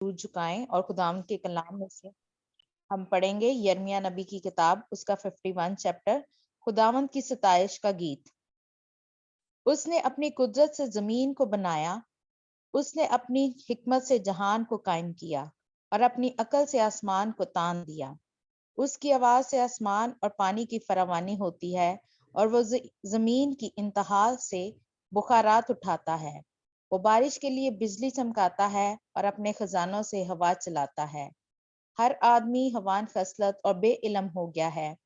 झुकाएं और खुदाम के कलाम में से हम पढ़ेंगे यिर्मयाह नबी की किताब, उसका 51 चैप्टर, खुदावंद की सताइश का गीत। उसने अपनी कुदरत से जमीन को बनाया, उसने अपनी हिकमत से जहान को कायम किया और अपनी अकल से आसमान को तान दिया। उसकी आवाज से आसमान और पानी की फरावानी होती है और वो जमीन की इंतहा से बुखारात उठाता है। वो बारिश के लिए बिजली चमकाता है और अपने खजानों से हवा चलाता है। हर आदमी हवान खसलत और बेइल्म हो गया है।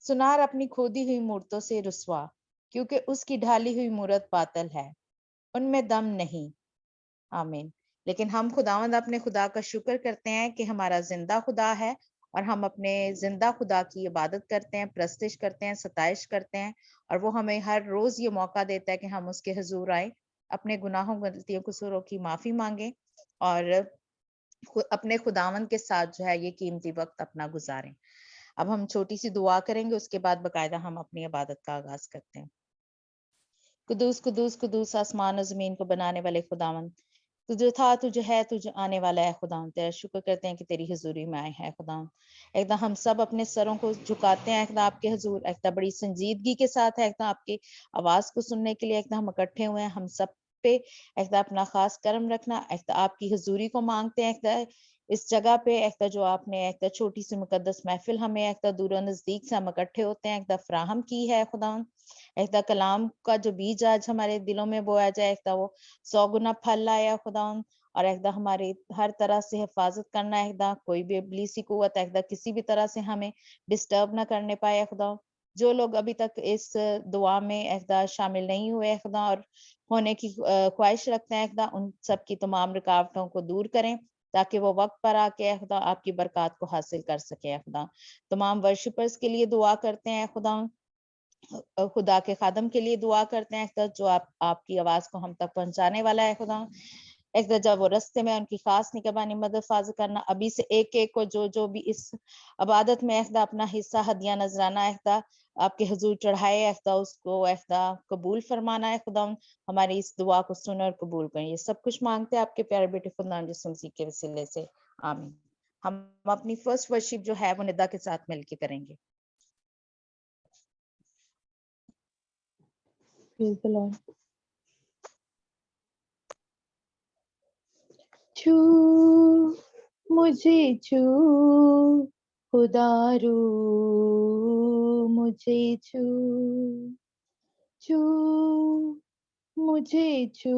सुनार अपनी खोदी हुई मूरतों से रुसवा, क्योंकि उसकी ढाली हुई मूरत बातल है, उनमें दम नहीं। आमीन। लेकिन हम खुदावंद अपने खुदा का शुक्र करते हैं कि हमारा जिंदा खुदा है और हम अपने जिंदा खुदा की इबादत करते हैं, प्रस्तिश करते हैं, सताइश करते हैं, और वो हमें हर रोज ये मौका देता है कि हम उसके हुजूर आए, अपने गुनाहों गलतियों कसूरों की माफी मांगे और अपने खुदावंद के साथ जो है ये कीमती वक्त अपना गुजारें। अब हम छोटी सी दुआ करेंगे, उसके बाद बकायदा हम अपनी इबादत का आगाज करते हैं। कुदूस कुदूस कुदूस आसमान और जमीन को बनाने वाले खुदावंद, तू जो था, तू जो है, तू जो आने वाला है खुदावंद, तेरा शुक्र करते हैं कि तेरी हुजूरी में आए हैं खुदावंद। एकदम हम सब अपने सरों को झुकाते हैं एकदम आपके हुजूर, एकदम बड़ी संजीदगी के साथ है एकदम आपकी आवाज को सुनने के लिए एकदम हम इकट्ठे हुए हैं। हम सब पे एकदम अपना खास कर्म रखना, एकदम आपकी हुजूरी को मांगते हैं एकदम इस जगह पे, एकदम जो आपने एकदम छोटी सी मुकद्दस महफिल हमें एकदम दूर नजदीक से हम इकट्ठे होते हैं एकदम फराहम की है खुदावंद। एकदम कलाम का जो बीज आज हमारे दिलों में बोया जाए, एकदम वो 100 गुना फल लाया खुदावंद, और एकदम हमारी हर तरह से हिफाजत करना, एकदम कोई भी इब्लीसी कुव्वत एकदम किसी भी तरह से हमें डिस्टर्ब ना करने पाए खुदा। जो लोग अभी तक इस दुआ में एकदम शामिल नहीं हुए खुदा और होने की ख्वाहिश रखते हैं, एकदम उन सब की तमाम रुकावटों को दूर करें, ताकि वो वक्त पर आके खुदा आपकी बरकत को हासिल कर सके खुदा। तमाम वर्शिपर्स के लिए दुआ करते हैं खुदा, खुदा के खादम के लिए दुआ करते हैं खुदा, जो आपकी आवाज को हम तक पहुंचाने वाला है खुदा। एक जब वो रस्ते में उनकी खास निगहबानी मदद फाज करना, अभी से एक एक को जो जो भी इस इबादत में एकदा अपना हिस्सा हदिया नजराना एकदा आपके हुजूर चढ़ाए, एकदा उसको एकदा कबूल फरमाना है खुदा। हमारी इस दुआ को सुन और कबूल करें, ये सब कुछ मांगते हैं आपके प्यारे बेटे खुदा यीशु मसीह के वसीले से, आमीन। हम अपनी फर्स्ट वर्शिप जो है वो निदा के साथ मिलके करेंगे। Praise the Lord. छू मुझे छू खुदारू, मुझे छू छू मुझे छू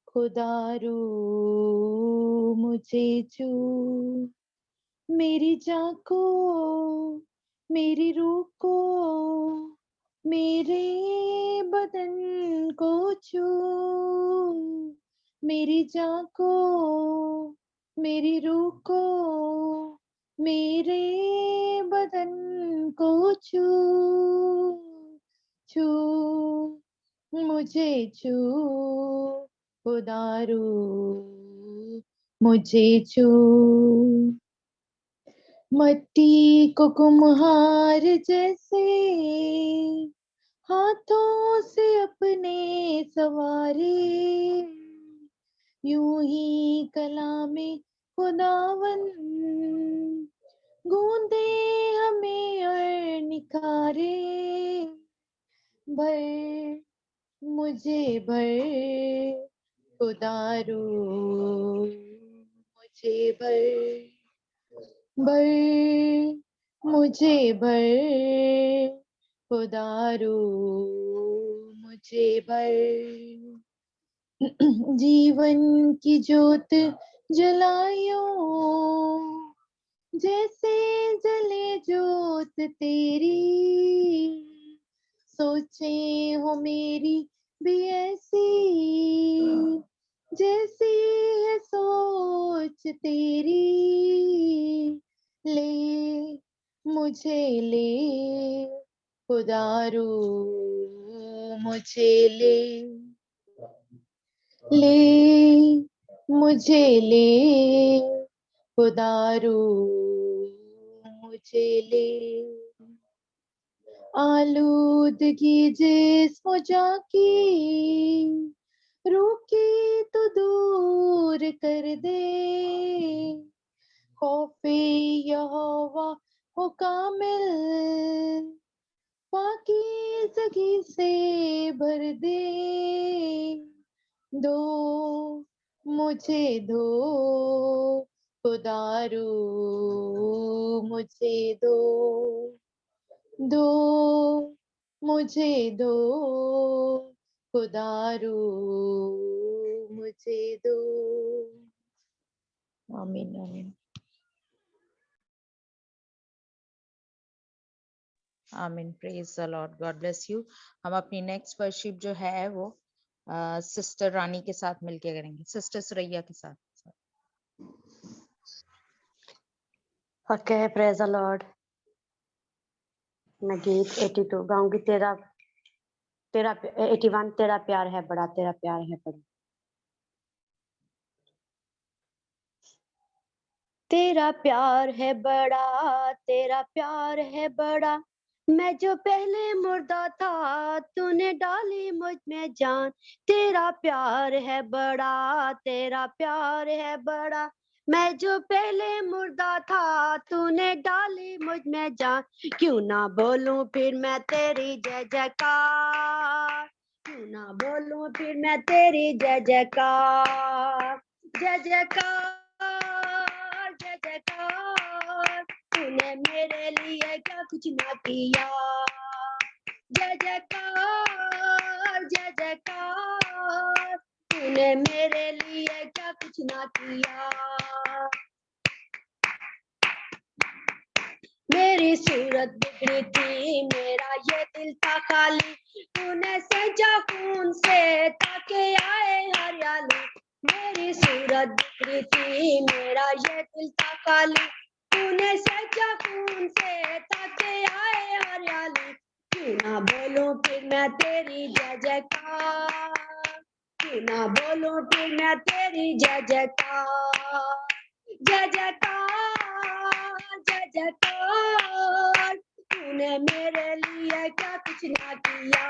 खुदारू, मुझे छू। मेरी जान को, मेरी रूह को, मेरे बदन को छू। मेरी जान को, मेरी रूह को, मेरे बदन को छू छू। मुझे छू खुदारू, मुझे छू। मट्टी को कुम्हार जैसे हाथों से अपने सवारे, यूं ही कलामे खुदावन गूंदे हमें और निखारे। भर मुझे भर खुदारू, मुझे भर मुझे भर खुदारू, मुझे भर। जीवन की ज्योत जलायो, जैसे जले ज्योत तेरी। सोचे हो मेरी भी ऐसी, जैसी है सोच तेरी। ले मुझे ले खुदारू, मुझे ले मुझे ले खुदारू, मुझे ले। आलूदगी जिस्म जाकी रोके तो दूर कर दे, खौफे यहोवा हो कामिल, पाकीज़गी से भर दे, दो मुझे दो खुदारू, मुझे दो, दो मुझे दो खुदारू, मुझे दो। आमीन आमीन आमीन। Praise the Lord, God bless you. हम अपनी नेक्स्ट वर्शिप जो है वो सिस्टर रानी के साथ मिलके करेंगे, सिस्टर सुरैया के साथ। Okay, praise the Lord. मैं गीत 82 गाऊंगी। तेरा 81 तेरा प्यार है बड़ा, तेरा प्यार है बड़ा। तेरा प्यार है बड़ा, तेरा प्यार है बड़ा, मैं जो पहले मुर्दा था तूने डाली मुझ में जान। तेरा प्यार है बड़ा, तेरा प्यार है बड़ा, मैं जो पहले मुर्दा था तूने डाली मुझ में जान। क्यों ना बोलूं फिर मैं तेरी जय जयकार, क्यों ना बोलूं फिर मैं तेरी जय जयकार, जय जयकार जय जयकार। तूने मेरे लिए क्या कुछ ना किया, जय जयकार जय जयकार। तूने मेरे लिए क्या कुछ ना किया। मेरी सूरत बिगड़ी थी, मेरा ये दिल था खाली, तूने सजा खून से ताके आए हरियाली। मेरी सूरत बिगड़ी थी, मेरा ये दिल था खाली, तूने सजा खून से ताके आए हरियाली। क्यों ना बोलूं फिर मैं तेरी जय जयकार, क्यों ना बोलूं फिर मैं तेरी जय जयकार, जय जयकार जय जयकार। तूने मेरे लिए क्या कुछ ना किया,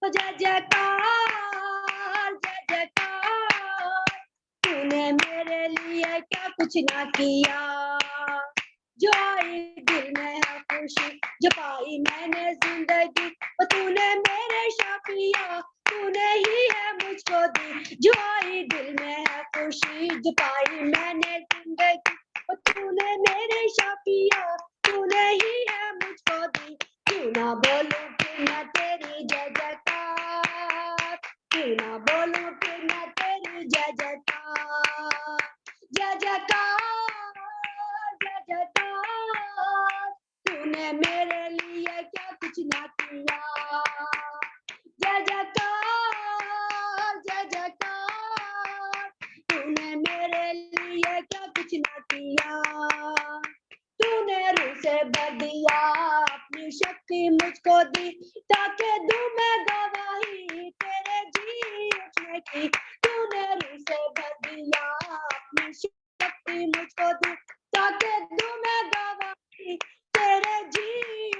जय जयकार जय जयकार। तूने मेरे लिए क्या कुछ ना किया। जो आई दिल में है खुशी, जो पाई मैंने जिंदगी, और तूने मेरे शाफिया, तूने ही है मुझको दी। जो आई दिल में है खुशी, जो पाई मैंने जिंदगी, और तूने मेरे शाफिया, तूने ही है मुझको दी। क्यों ना बोलूं फिर मैं तेरी जय जयकार, क्यों ना बोलूं फिर मैं तेरी जय जयकार, जय जयकार जय जयकार। तूने मेरे लिए क्या कुछ ना किया, जय जयकार जय जयकार। तूने मेरे लिए क्या कुछ ना किया। तूने रूह से भर दिया, अपनी शक्ति मुझको दी, ताकि दूं मैं गवाही तेरे जी उठने की। तूने रूह से भर दिया, अपनी शक्ति मुझको दी, ताकि दूं मैं गवाही तेरे जी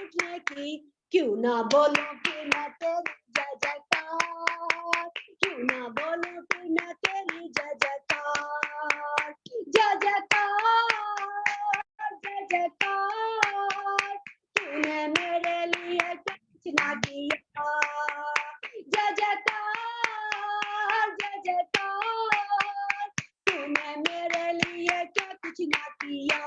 उठने की। क्यों ना बोलूं फिर मैं तेरी जय जयकार, क्यों ना बोलूं फिर मैं तेरी जय जयकार, जय जयकार जय जयकार। तूने मेरे लिए क्या कुछ ना किया, जय जयकार जय जयकार। तूने मेरे लिए क्या कुछ ना किया।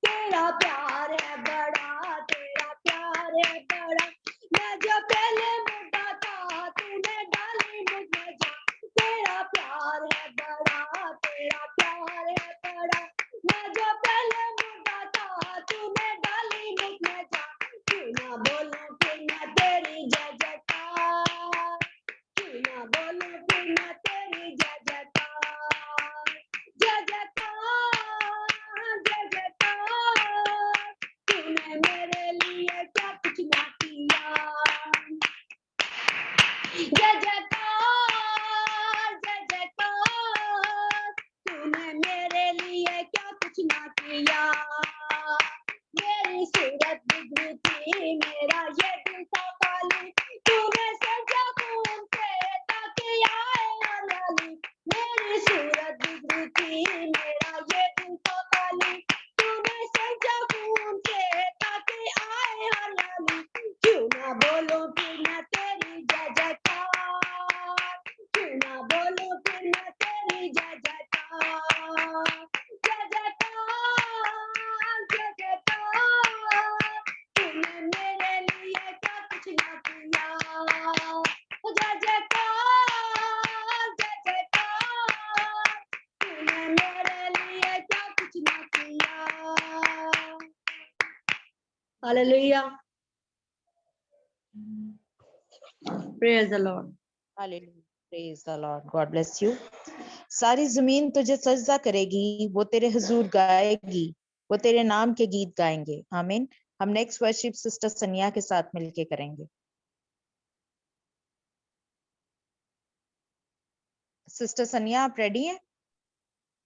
तेरा प्यार है बड़ा, तेरा प्यार है बड़ा, मैं जो पहले मुर्दा था तूने डाली मुझ में जान। तेरा प्यार है बड़ा, तेरा प्यार है बड़ा, मैं जो पहले मुर्दा था तूने डाली मुझ में जान। क्यों ना बोलूं फिर मैं तेरी जय जयकार, क्यों ना बोलूं फिर मैं तेरी जय जयकार, जय जयकार जय जयकार। बिगड़ी थी मेरा ये दिल था खाली तूने सजा खून से ताकि आए हरियाली क्यों ना बोलूं फिर मैं तेरी जय जयकार क्यों ना बोलूं फिर मैं तेरी जय जयकार जय जयकार जय जयकार तूने मेरे लिए क्या कुछ ना किया जय जयकार तूने मेरे लिए क्या कुछ ना किया hallelujah praise the Lord Hallelujah. Praise the Lord. God bless you. सारी जमीन तुझे सजदा करेगी, वो तेरे हुजूर गाएगी, वो तेरे नाम के गीत गाएंगे. आमीन. हम नेक्स्ट वर्शिप सिस्टर सनिया के साथ मिलके करेंगे. सिस्टर सनिया, आप रेडी हैं?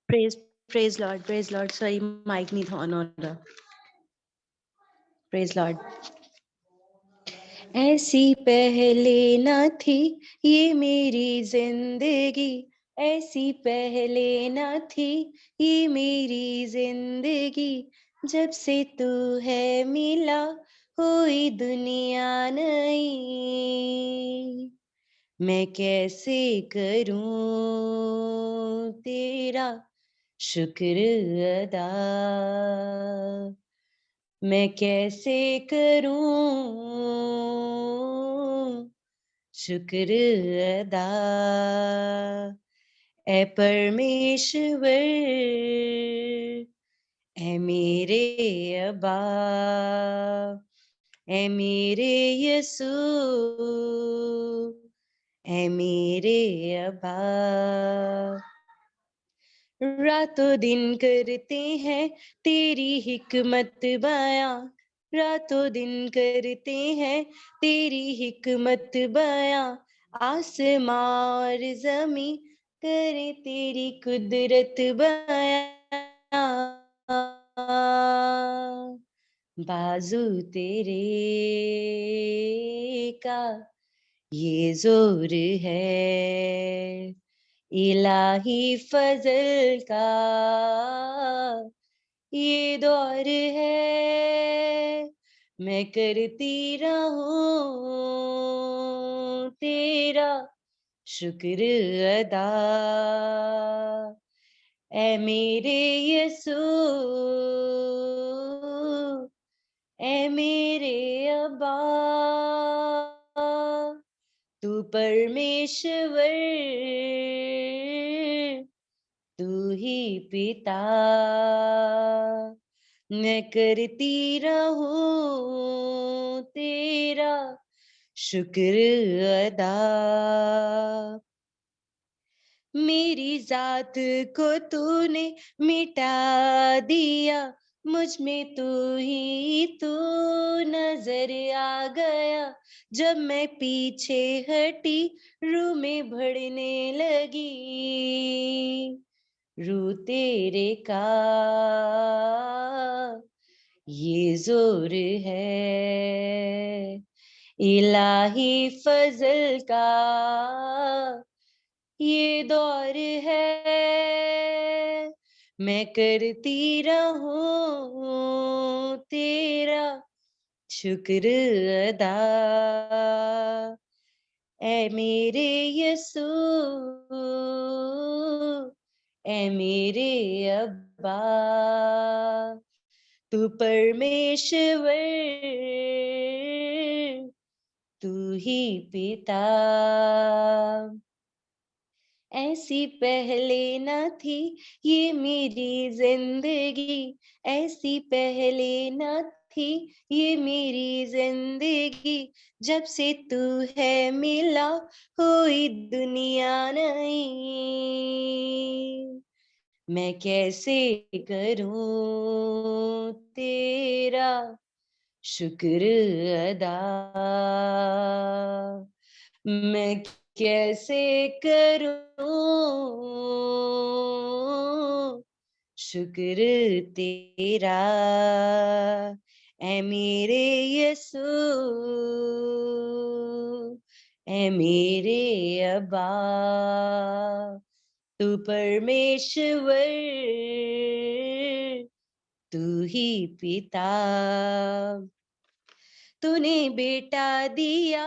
Praise Lord. सॉरी, माइक नहीं था ऑन हो रहा. Praise Lord. ऐसी पहले न थी ये मेरी जिंदगी, ऐसी पहले न थी ये मेरी जिंदगी, जब से तू है मिला हुई दुनिया नई. मैं कैसे करूं तेरा शुक्र अदा, मैं कैसे करूं शुक्र अदा. ऐ परमेश्वर, ऐ मेरे अबा, ऐ मेरे यसू, ऐ मेरे अबा. रातों दिन करते हैं तेरी हिकमत बयां, रातों दिन करते हैं तेरी हिकमत बयां, आसमां और जमीन करे तेरी कुदरत बयां. बाजू तेरे का ये जोर है, इलाही फजल का ये दौर है. मैं करती रहूं तेरा शुक्र अदा, ऐ मेरे यसू, ऐ मेरे अबा. तू परमेश्वर, तू ही पिता, मैं करती रहूं तेरा शुक्र अदा. मेरी जात को तूने मिटा दिया, मुझ में तू ही तू नजर आ गया. जब मैं पीछे हटी रूह में भरने लगी, रूह तेरे का ये जोर है, इलाही फजल का ये दौर है. मैं करती रहूं तेरा शुक्र अदा, ऐ मेरे यसू, ऐ मेरे अब्बा. तू परमेश्वर, तू ही पिता. ऐसी पहले न थी ये मेरी जिंदगी, ऐसी पहले न थी ये मेरी जिंदगी, जब से तू है मिला हुई दुनिया नई. मैं कैसे करूं तेरा शुक्र अदा, मैं कैसे करूं शुक्र तेरा, ऐ मेरे यसू, ऐ मेरे अबा. तू परमेश्वर, तू ही पिता। तूने बेटा दिया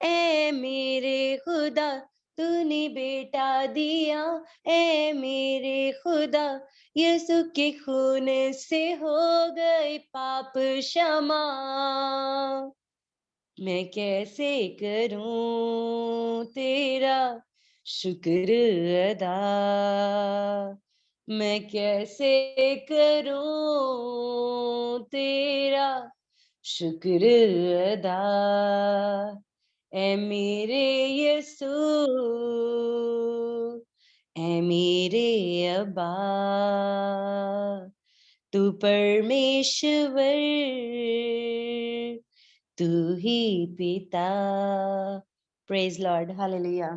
ए मेरे खुदा, तूने बेटा दिया ए मेरे खुदा, यीशु के खून से हो गए पाप क्षमा। मैं कैसे करूं तेरा शुक्र अदा, मैं कैसे करूं तेरा शुक्र अदा। ए मेरे यीशु, ए मेरे अब्बा, तू परमेश्वर, तू ही पिता। Praise Lord, hallelujah.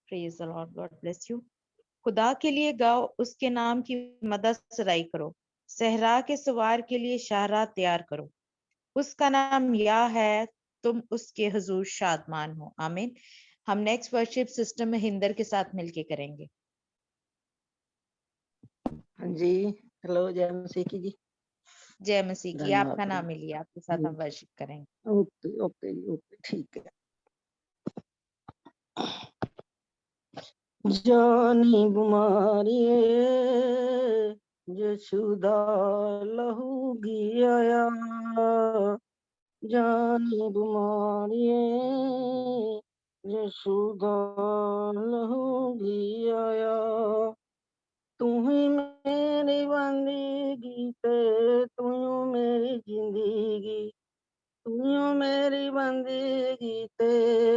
Praise the Lord, God bless you. खुदा के लिए गाओ, उसके नाम की मदद सराई करो, सहरा के सवार के लिए शाहराह तैयार करो। उसका नाम या है, तुम उसके हुजूर शादमान हो। आमीन। हम नेक्स्ट वर्शिप सिस्टम में हिंदर के साथ मिलके करेंगे। हाँ जी, हेलो, जय मसीह की जी। जय मसीह की। धन्यवाद आपका नाम प्रभु। मिलिए, आपके साथ हम वर्शिप करेंगे। ओके ओके जी, ओके, ठीक है। जानी बीमारी यशुदा लहू गिया, जानी बीमारी यशुदा लहू गिया। तू ही मेरी बंदगी ते तू मेरी जिंदगी, तू मेरी बंदगी ते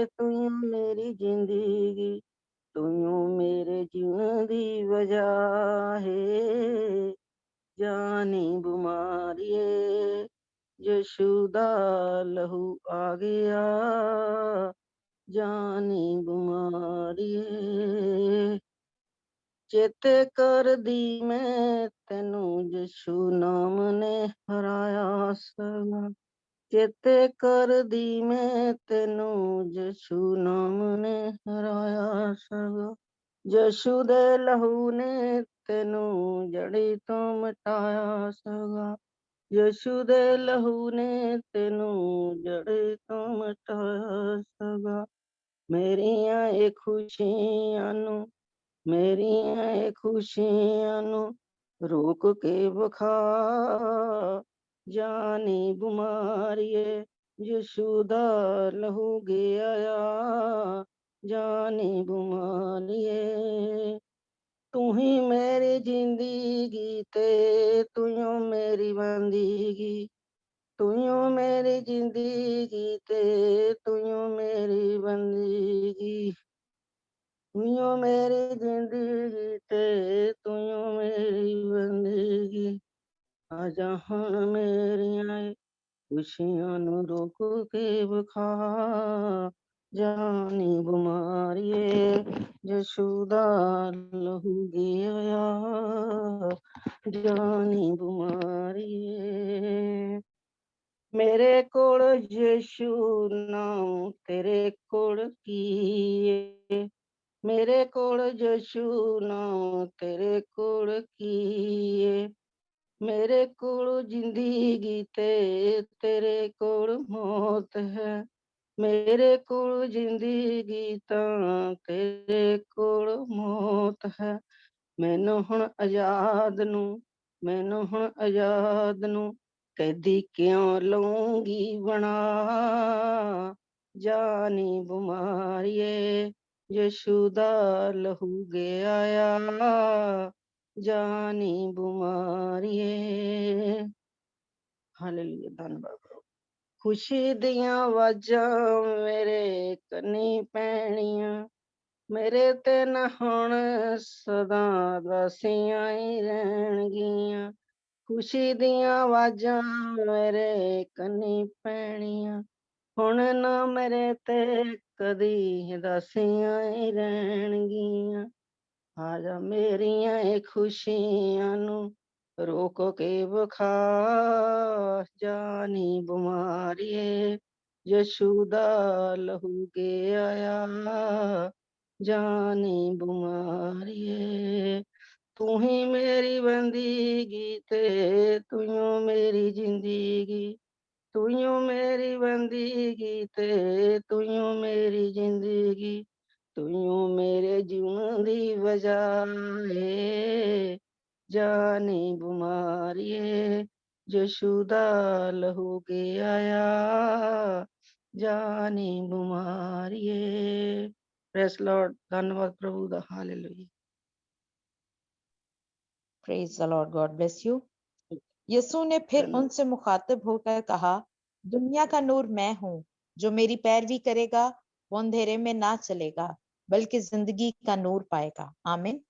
तू मेरी जिंदगी, तू मेरे जीवन दी वजह है। जानी बीमारी यशुदा लहू आ गया, जानी बीमारी चेते कर दी मैं तेनू यशु नाम ने हराया सगा, चेते कर दी मैं तेनू यशु नाम ने हराया सगा। यशु दे लहू ने तेनू जड़ी तो मिटाया सगा, यशु दे लहू ने तेनू जड़ी तो मिटाया सगा। मेरियां ए खुशियां नू, मेरियां ए खुशियां नू रोक के बखा, जानी बीमारिये यशुदा लहू गया, जानी बीमारिये तू ही मेरी जिंदगी ते तू मेरी बंदगी, तू मेरी जिंदगी ते तू मेरी बंदगी, तू मेरी जिंदगी ते तू मेरी बंदगी। आजा हुण मेरियां खुशियां नू रोक के विखा, जानी बीमारिये यशुदा लहू गया, जानी बीमारिये मेरे कोल यशु नाम तेरे कोल की है, मेरे कोल यशु नाम तेरे कोल की है, मेरे कोल जिंदगी ते तेरे कोल मौत है, मेरे कोल जिंदगी तां तेरे कोल मौत है। मैनू हुण आजाद नू, मैनू हुण आजाद नू कैदी क्यों लूंगी बना, जानी बीमारिये यशुदा लहू गया, जानी बीमारिये। हालेलुया, धन्यवाद प्रभु। खुशी दियां आवाजां मेरे कन्नी पैणियां, मेरे ते न हुण सदा दासियां ही रहणगियां। खुशी दियां आवाजां मेरे कन्नी पैणियां, हुण ना मेरे ते कदी दासियां ही रहणगियां। आजा मेरियां ए खुशियां नू रोक के विखा, जानी बीमारिये यशुदा लहू गया, जानी बीमारिए। तू ही मेरी बंदगी ते तूं मेरी जिंदगी, तूं मेरी बंदगी ते तूं मेरी जिंदगी, तूं मेरे जीवन दी वजह है। जानी बीमारिए यशुदा लहू के आया, जानी बीमारिए। प्रेस लॉर्ड, धन्यवाद प्रभु दा, hallelujah. Praise the Lord, God bless you. यीशु ने फिर धन्यवाद। उनसे मुखातिब होकर कहा, दुनिया का नूर मैं हूँ, जो मेरी पैरवी करेगा वो अंधेरे में ना चलेगा बल्कि जिंदगी का नूर पाएगा। आमीन।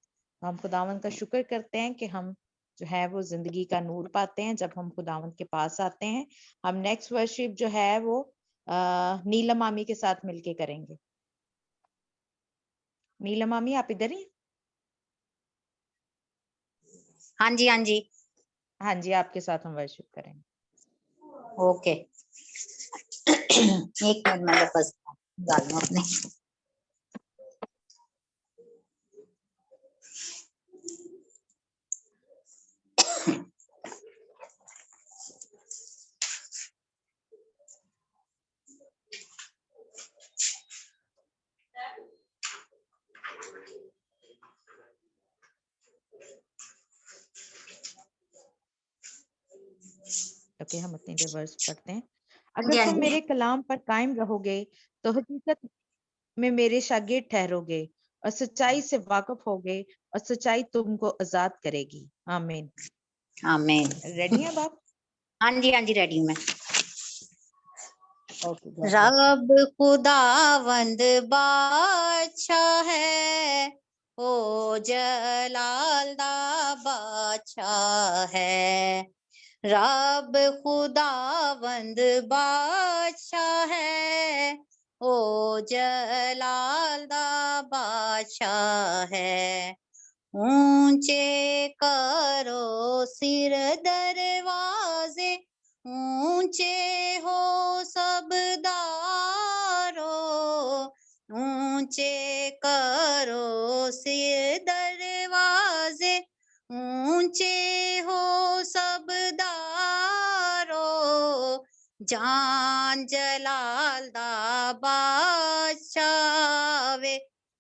हम खुदावंद का शुक्र करते हैं कि हम जो है वो जिंदगी का नूर पाते हैं जब हम खुदावंद के पास आते हैं। हम नेक्स्ट वर्शिप जो है वो नीलम मामी के साथ मिलके करेंगे। नीलम मामी आप इधर ही? हाँ जी हाँ जी। हाँ जी, आपके साथ हम वर्शिप करेंगे। ओके। एक मिनट मैं बस डाल लूं अपने। ओके, हम उतनी देर वर्स पढ़ते हैं। हाँ अगर जी हाँ तुम जी। मेरे कलाम पर कायम रहोगे तो हकीकत में मेरे शागिर्द ठहरोगे और सच्चाई से वाकिफ होगे और सच्चाई तुमको आजाद करेगी। आमीन। आमीन। रेडी हैं बाप? हाँ जी रेडी हूँ मैं। Okay, God bless you. रब खुदावंद बादशाह है, ओ जलाल दा बादशाह है। रब खुदावंद बादशाह है, ओ जलाल दा बादशाह है। ऊंचे करो सिर दरवाजे, ऊंचे हो सब दारो, ऊंचे करो सिर दरवाजे, ऊंचे हो सब दारो। जान जलाल दा बादशाह वे,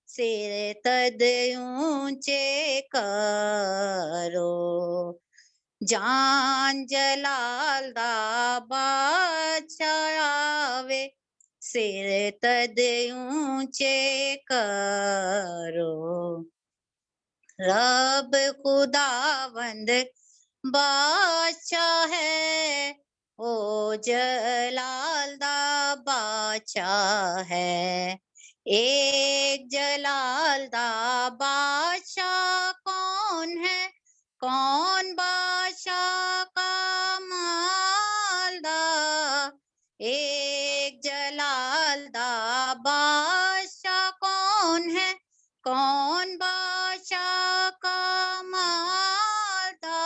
सिर तद ऊंचे करो। जान जलाल दा बादशाह आवे, सिर तद ऊंचे करो। रब खुदावंद बादशाह है, ओ जलाल दा बादशाह है। एक जलाल दा बादशाह कौन है, कौन बादशाह का मालदा। एक जलाल दा बादशाह कौन है, कौन बादशाह का मालदा।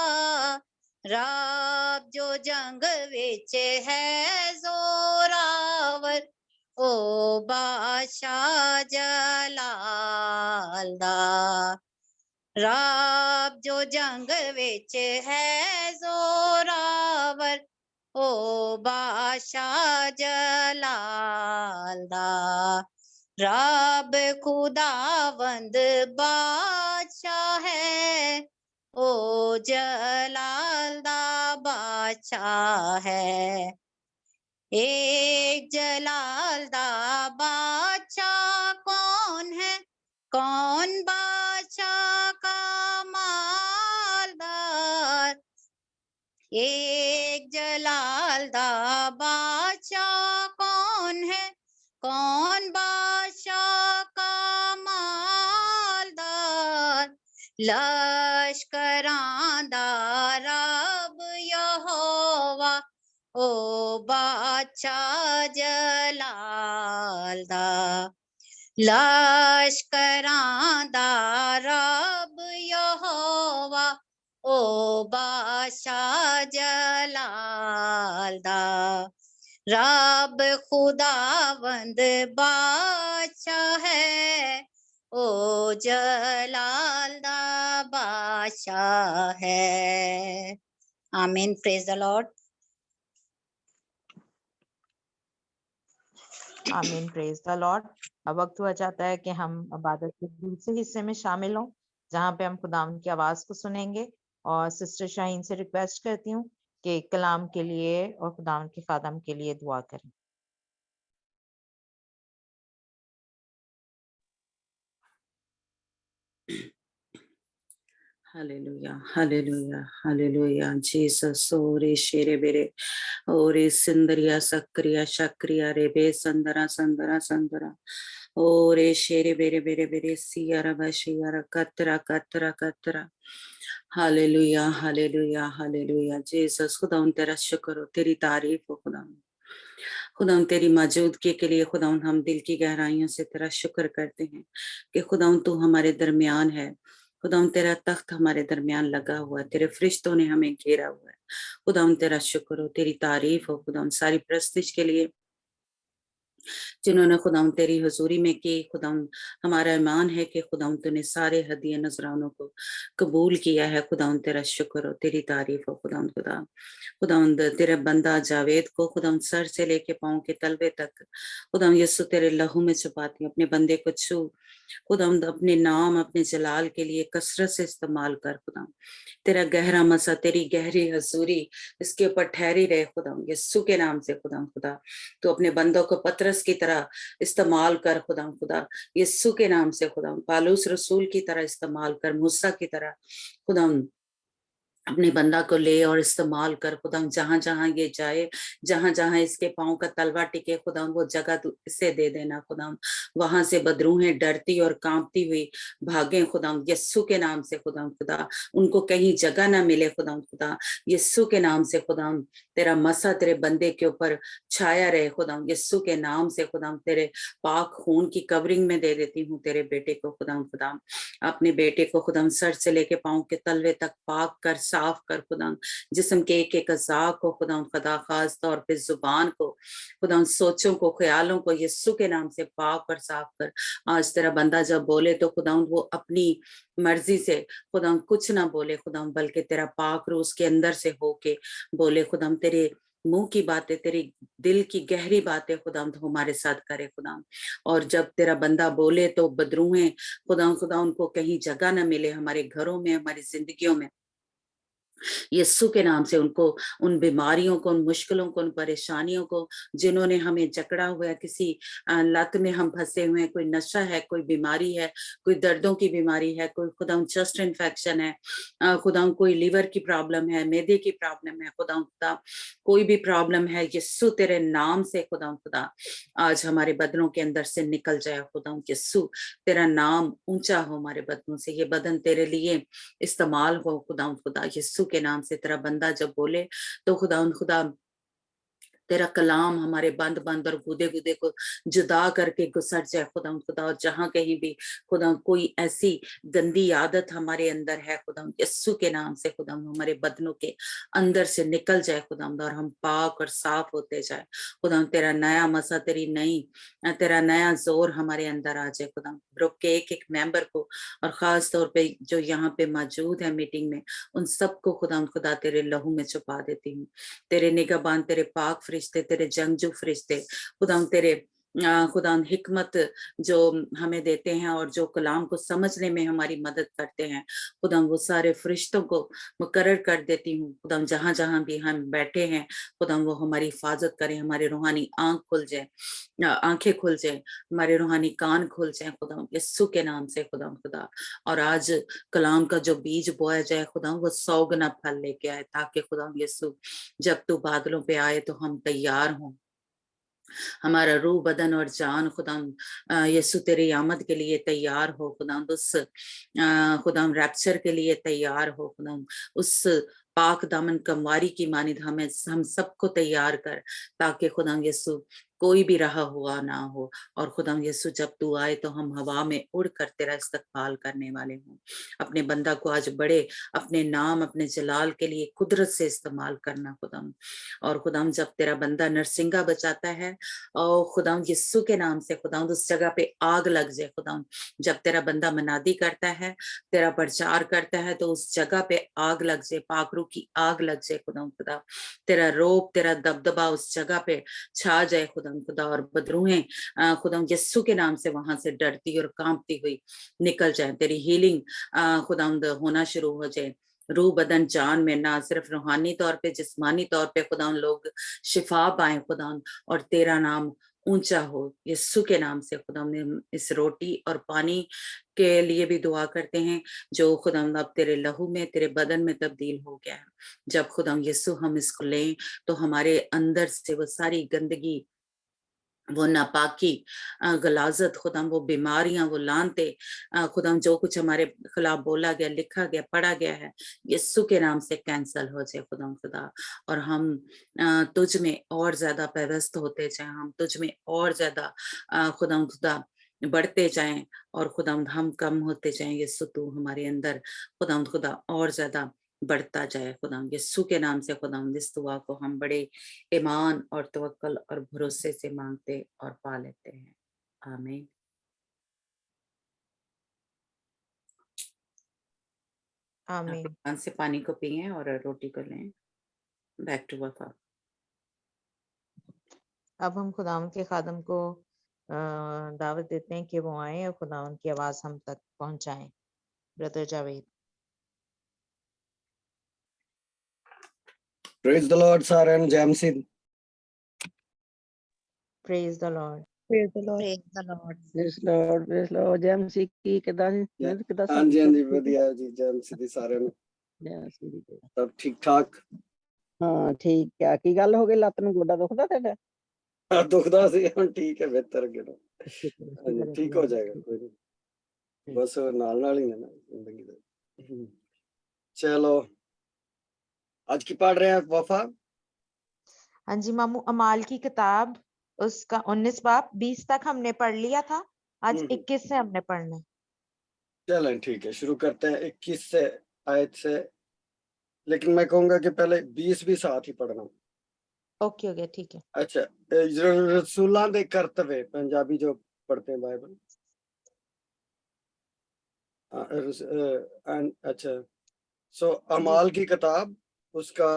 रब जो जंग विच है जोरावर, ओ बादशाह जलाल दा। रब जो जंग विच है जोरावर, ओ बादशाह जलाल दा। रब खुदावंद बादशाह है, ओ जलाल दा बादशाह है। एक जलाल दा बादशाह कौन है, कौन बादशाह का मालदार। एक जलाल दा बादशाह कौन है, कौन बादशाह का मालदार। लश्करां दा रब यहोवा, ओ बादशाह जलाल दा। लश्करां दा रब यहोवा, ओ बादशाह जलाल दा। रब खुदावंद बादशाह है, ओ जलाल दा बादशाह है। आमीन। Praise the Lord. आमीन। Praise the Lord. अब वक्त हुआ जाता है कि हम इबादत के दूसरे हिस्से में शामिल हों, जहाँ पे हम खुदावंद की आवाज को सुनेंगे। और सिस्टर शाहीन से रिक्वेस्ट करती हूँ कि कलाम के लिए और खुदावंद के खादम के लिए दुआ करें। Hallelujah, hallelujah, hallelujah. Jesus, ore shere bere, ore sindariya sakriya shakriya rebe sandara sandara sandara. Ore shere bere bere bere siyara bashiyara katra katra katra. Hallelujah, hallelujah, hallelujah. Jesus, खुदावन तेरा शुक्र हो, तेरी तारीफ हो खुदावन। खुदावन तेरी मौजूदगी के लिए खुदावन हम दिल की गहराइयों से तेरा शुक्र करते हैं कि खुदावन तू हमारे दरमियान है। खुदावन तेरा तख्त हमारे दरमियान लगा हुआ है, तेरे फरिश्तों ने हमें घेरा हुआ है। खुदावन तेरा शुक्र हो, तेरी तारीफ हो खुदावन, सारी प्रस्तिश के लिए जिन्होंने खुदावन तेरी हुजूरी में की। खुदावन हमारा ईमान है कि खुदावन तूने सारे हदिया नजरानों को कबूल किया है। खुदावन तेरा शुक्र हो, तेरी तारीफ हो खुदावन। खुदावन तेरे बंदा जावेद को खुदावन सर से लेके पांव के तलवे तक खुदावन यीशु तेरे लहू में छुपाती अपने बंदे को छू खुदावन, अपने नाम अपने जलाल के लिए कसरत से इस्तेमाल कर खुदावन। तेरा गहरा मसा, तेरी गहरी हजूरी इसके ऊपर ठहरी रहे खुदावन यीशु के नाम से। खुदा तो अपने बंदों को पतरस की तरह इस्तेमाल कर खुदा यीशु के नाम से। खुदा पालूस रसूल की तरह इस्तेमाल कर, मूसा की तरह खुदा अपने बंदा को ले और इस्तेमाल कर खुदा। जहां जहां ये जाए, जहां जहां इसके पांव का तलवा टिके खुदा, वो जगह तू इसे दे देना खुदा। वहां से बदरूहें डरती और कांपती हुई भागें खुदा यस्सु के नाम से। खुदा उनको कहीं जगह ना मिले खुदा यस्सु के नाम से। खुदा तेरा मसा तेरे बंदे के ऊपर छाया रहे खुदा यस्सु के नाम से। खुदा तेरे पाक खून की कवरिंग में दे देती हूँ तेरे बेटे को खुदा अपने बेटे को खुदा सर से लेके पांव के तलवे तक पाक कर, साफ कर खुदा। जिस्म के एक अज़ा को खुदा खास तौर पे जुबान को खुदा, सोचों को, ख्यालों को यीशु के नाम से पाक और साफ कर। आज तेरा बंदा जब बोले तो खुदा वो अपनी मर्जी से खुदा कुछ ना बोले खुदा, बल्कि तेरा पाक रूह उसके अंदर से होके बोले खुदा। तेरे मुंह की बातें, तेरी दिल की गहरी बातें खुदा हमारे साथ करे खुदा। और जब तेरा बंदा बोले तो बदरूहें खुदा उनको कहीं जगह ना मिले हमारे घरों में, हमारी जिंदगियों में। यीशु के नाम से उनको, उन बीमारियों को, उन मुश्किलों को, उन परेशानियों को जिन्होंने हमें जकड़ा हुआ है, किसी लत में हम फंसे हुए हैं, कोई नशा है, कोई बीमारी है, कोई दर्दों की बीमारी है, कोई खुदा चेस्ट इन्फेक्शन है खुदा, कोई लीवर की प्रॉब्लम है, मैदे की प्रॉब्लम है खुदा कोई भी प्रॉब्लम है यीशु तेरे नाम से खुदा आज हमारे बदनों के अंदर से निकल जाए खुदा। यीशु तेरा नाम ऊंचा हो हमारे बदनों से, ये बदन तेरे लिए इस्तेमाल हो खुदा यीशु के नाम से। तेरा बंदा जब बोले तो खुदा तेरा कलाम हमारे बंद बंद और गुदे गुदे को जुदा करके गुसर जाए खुदा। और जहां कहीं भी खुदा कोई ऐसी गंदी आदत हमारे अंदर है खुदा यीशु के नाम से खुदा हमारे बदनों के अंदर से निकल जाए खुदा, और हम पाक और साफ होते जाए खुदा। तेरा नया मसा, तेरा नया जोर हमारे अंदर आ जाए खुदा। ग्रुप के एक एक मेंबर को और खास तौर पे जो यहाँ पे मौजूद है मीटिंग में, उन सबको खुदा तेरे लहू में छुपा देती हूँ। तेरे निगहबान, तेरे पाक फरिश्ते, तेरे जंगजू फरिश्ते खुदा तेरे खुदा हिकमत जो हमें देते हैं और जो कलाम को समझने में हमारी मदद करते हैं खुदा, वो सारे फरिश्तों को मुकर्रर कर देती हूँ खुदा। जहां जहां भी हम बैठे हैं खुदा वो हमारी हिफाजत करें, हमारे रूहानी आंखें खुल जाए, हमारे रूहानी कान खुल जाए खुदा यीशु के नाम से खुदा। और आज कलाम का जो बीज बोया जाए खुदा वो 100 गुना फल लेके आए, ताकि खुदा यीशु जब तू बादलों पे आए तो हम तैयार हों, हमारा रूह, बदन और जान खुदा यीशु तेरी आमद के लिए तैयार हो खुदा। उस खुदा रैप्चर के लिए तैयार हो खुदा। उस पाक दामन कमवारी की मानिद हम सबको तैयार कर, ताकि खुदा यीशु कोई भी रहा हुआ ना हो। और खुदाम यीशु जब तू आए तो हम हवा में उड़कर तेरा इस्तकबाल करने वाले हों। अपने बंदा को आज बड़े अपने नाम अपने जलाल के लिए कुदरत से इस्तेमाल करना खुदाम। और खुदाम जब तेरा बंदा नरसिंगा बचाता है और खुदाम यीशु के नाम से खुदाम उस जगह पे आग लग जाए खुदाम। जब तेरा बंदा मनादी करता है, तेरा प्रचार करता है, तो उस जगह पे आग लग जाए, पाखरू की आग लग जाए खुदाम खुदा। तेरा रोब तेरा दबदबा उस जगह पे छा जाए खुदाम खुदा। और बदरूहें खुदाम यीशु के नाम से वहां से डरती और कांपती हुई निकल जाए। तेरी हीलिंग खुदाम होना शुरू हो जाए, रूह बदन जान में, ना सिर्फ रूहानी तौर पे जिस्मानी तौर पे खुदा लोग शिफा पाए खुदा। और तेरा नाम ऊंचा हो यीशु के नाम से खुदा। हम इस रोटी और पानी के लिए भी दुआ करते हैं जो खुदा अब तेरे लहू में तेरे बदन में तब्दील हो गया है। जब खुदा यीशु हम इसको लें तो हमारे अंदर से वो सारी गंदगी, वो नापाकी, गलाजत खुदाम, वो बीमारियां, वो लानते खुदाम, जो कुछ हमारे खिलाफ बोला गया, लिखा गया, पढ़ा गया है, यीशु के नाम से कैंसल हो जाए खुदाम खुदा। और हम तुझ में और ज्यादा पैवस्त होते जाएं, हम तुझ में और ज्यादा खुदाम खुदा बढ़ते जाएं। और खुदाम हम कम होते जाएं, यीशु तू हमारे अंदर खुदाम खुदा और ज्यादा बढ़ता जाए खुदाम। यीशु के नाम से खुदाम इस दुआ को हम बड़े ईमान और तवक्कल और भरोसे से मांगते और पा लेते हैं। आमीन। आमीन। भगवान से पानी को पिए और रोटी को लें। बैक टू वफा। अब हम खुदावंद के खादम को दावत देते हैं कि वो आए और खुदावंद की आवाज हम तक पहुंचाएं। Brother Javed. Praise the Lord, sir, and Jamsid. Praise the Lord. Praise the Lord. Praise the Lord. praise Lord, ਜੈਮ ਸੀ ਕੀ ਕਿਦਾਂ ਕਿਦਾਂ ਹਾਂਜੀ ਹਾਂਜੀ ਵਧੀਆ ਜੀ, ਜੈਮਸਿਦ ਜੀ ਸਾਰਿਆਂ ਨੂੰ। ਸਭ ਠੀਕ ਠਾਕ? ਹਾਂ ਠੀਕ ਆ। ਕੀ ਗੱਲ ਹੋ ਗਈ, ਲੱਤ ਨੂੰ ਗੋਡਾ ਦੁਖਦਾ ਤੁਹਾਡਾ? ਦੁਖਦਾ ਸੀ, ਹੁਣ ਠੀਕ ਹੈ, ਬਿਹਤਰ ਅੱਗੇ ਨਾਲੋਂ। ਹਾਂਜੀ ਠੀਕ ਹੋ ਜਾਏਗਾ, ਕੋਈ ਨਹੀਂ, ਬਸ ਨਾਲ ਨਾਲ ਹੀ ਹੈ ਨਾ ਜ਼ਿੰਦਗੀ ਦਾ। चलो आज की पढ़ रहे हैं वफा। हाँ जी मामू, अमाल की किताब उसका 19 बाब 20 तक हमने पढ़ लिया था, आज 21 से हमने पढ़ना है। चलें ठीक है, शुरू करते हैं 21 से आयत से, लेकिन मैं कहूंगा कि पहले 20 भी साथ ही पढ़ना। ओके हो गया, ठीक है। अच्छा, रसूलां दे करतवे, पंजाबी जो पढ़ते हैं बाइबल। अच्छा, सो अमाल की किताब उसका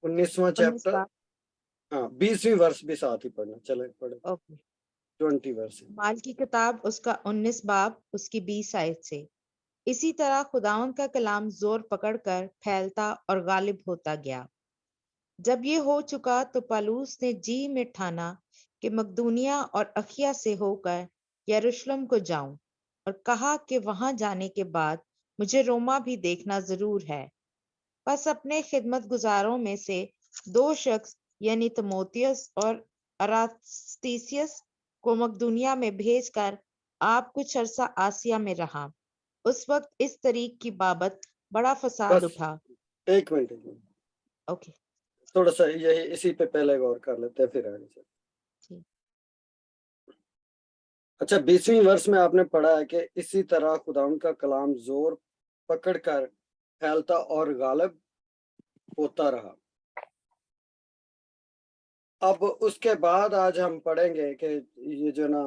19वां चैप्टर, हाँ 20वीं वर्ष भी साथ ही पढ़ना। चले पढ़े। ओके। 20 वर्ष। अमाल की किताब उसका 19 बाब उसकी 20 आयत से, इसी तरह खुदावंद का कलाम जोर पकड़कर फैलता और गालिब होता गया। जब ये हो चुका तो पौलुस ने जी में ठाना कि मकदूनिया और अखिया से होकर यरूशलेम को जाऊं, और कहा कि वहां जाने के बाद मुझे रोमा भी देखना जरूर है। बस अपने खिदमत गुजारों में से 2 शख्स यानी तिमोथियस और अरास्तिसियस को मकदूनिया में भेजकर आप कुछ अरसा आसिया में रहा। उस वक्त इस तरीक की बाबत बड़ा फसाद उठा। एक मिनट। ओके, थोड़ा सा यही इसी पे पहले गौर कर लेते हैं, फिर आगे चलते। अच्छा, 20वीं वर्ष में आपने पढ़ा है कि इसी तरह खुदावंद का कलाम जोर पकड़कर फैलता और गालिब होता रहा। अब उसके बाद आज हम पढ़ेंगे कि ये जो ना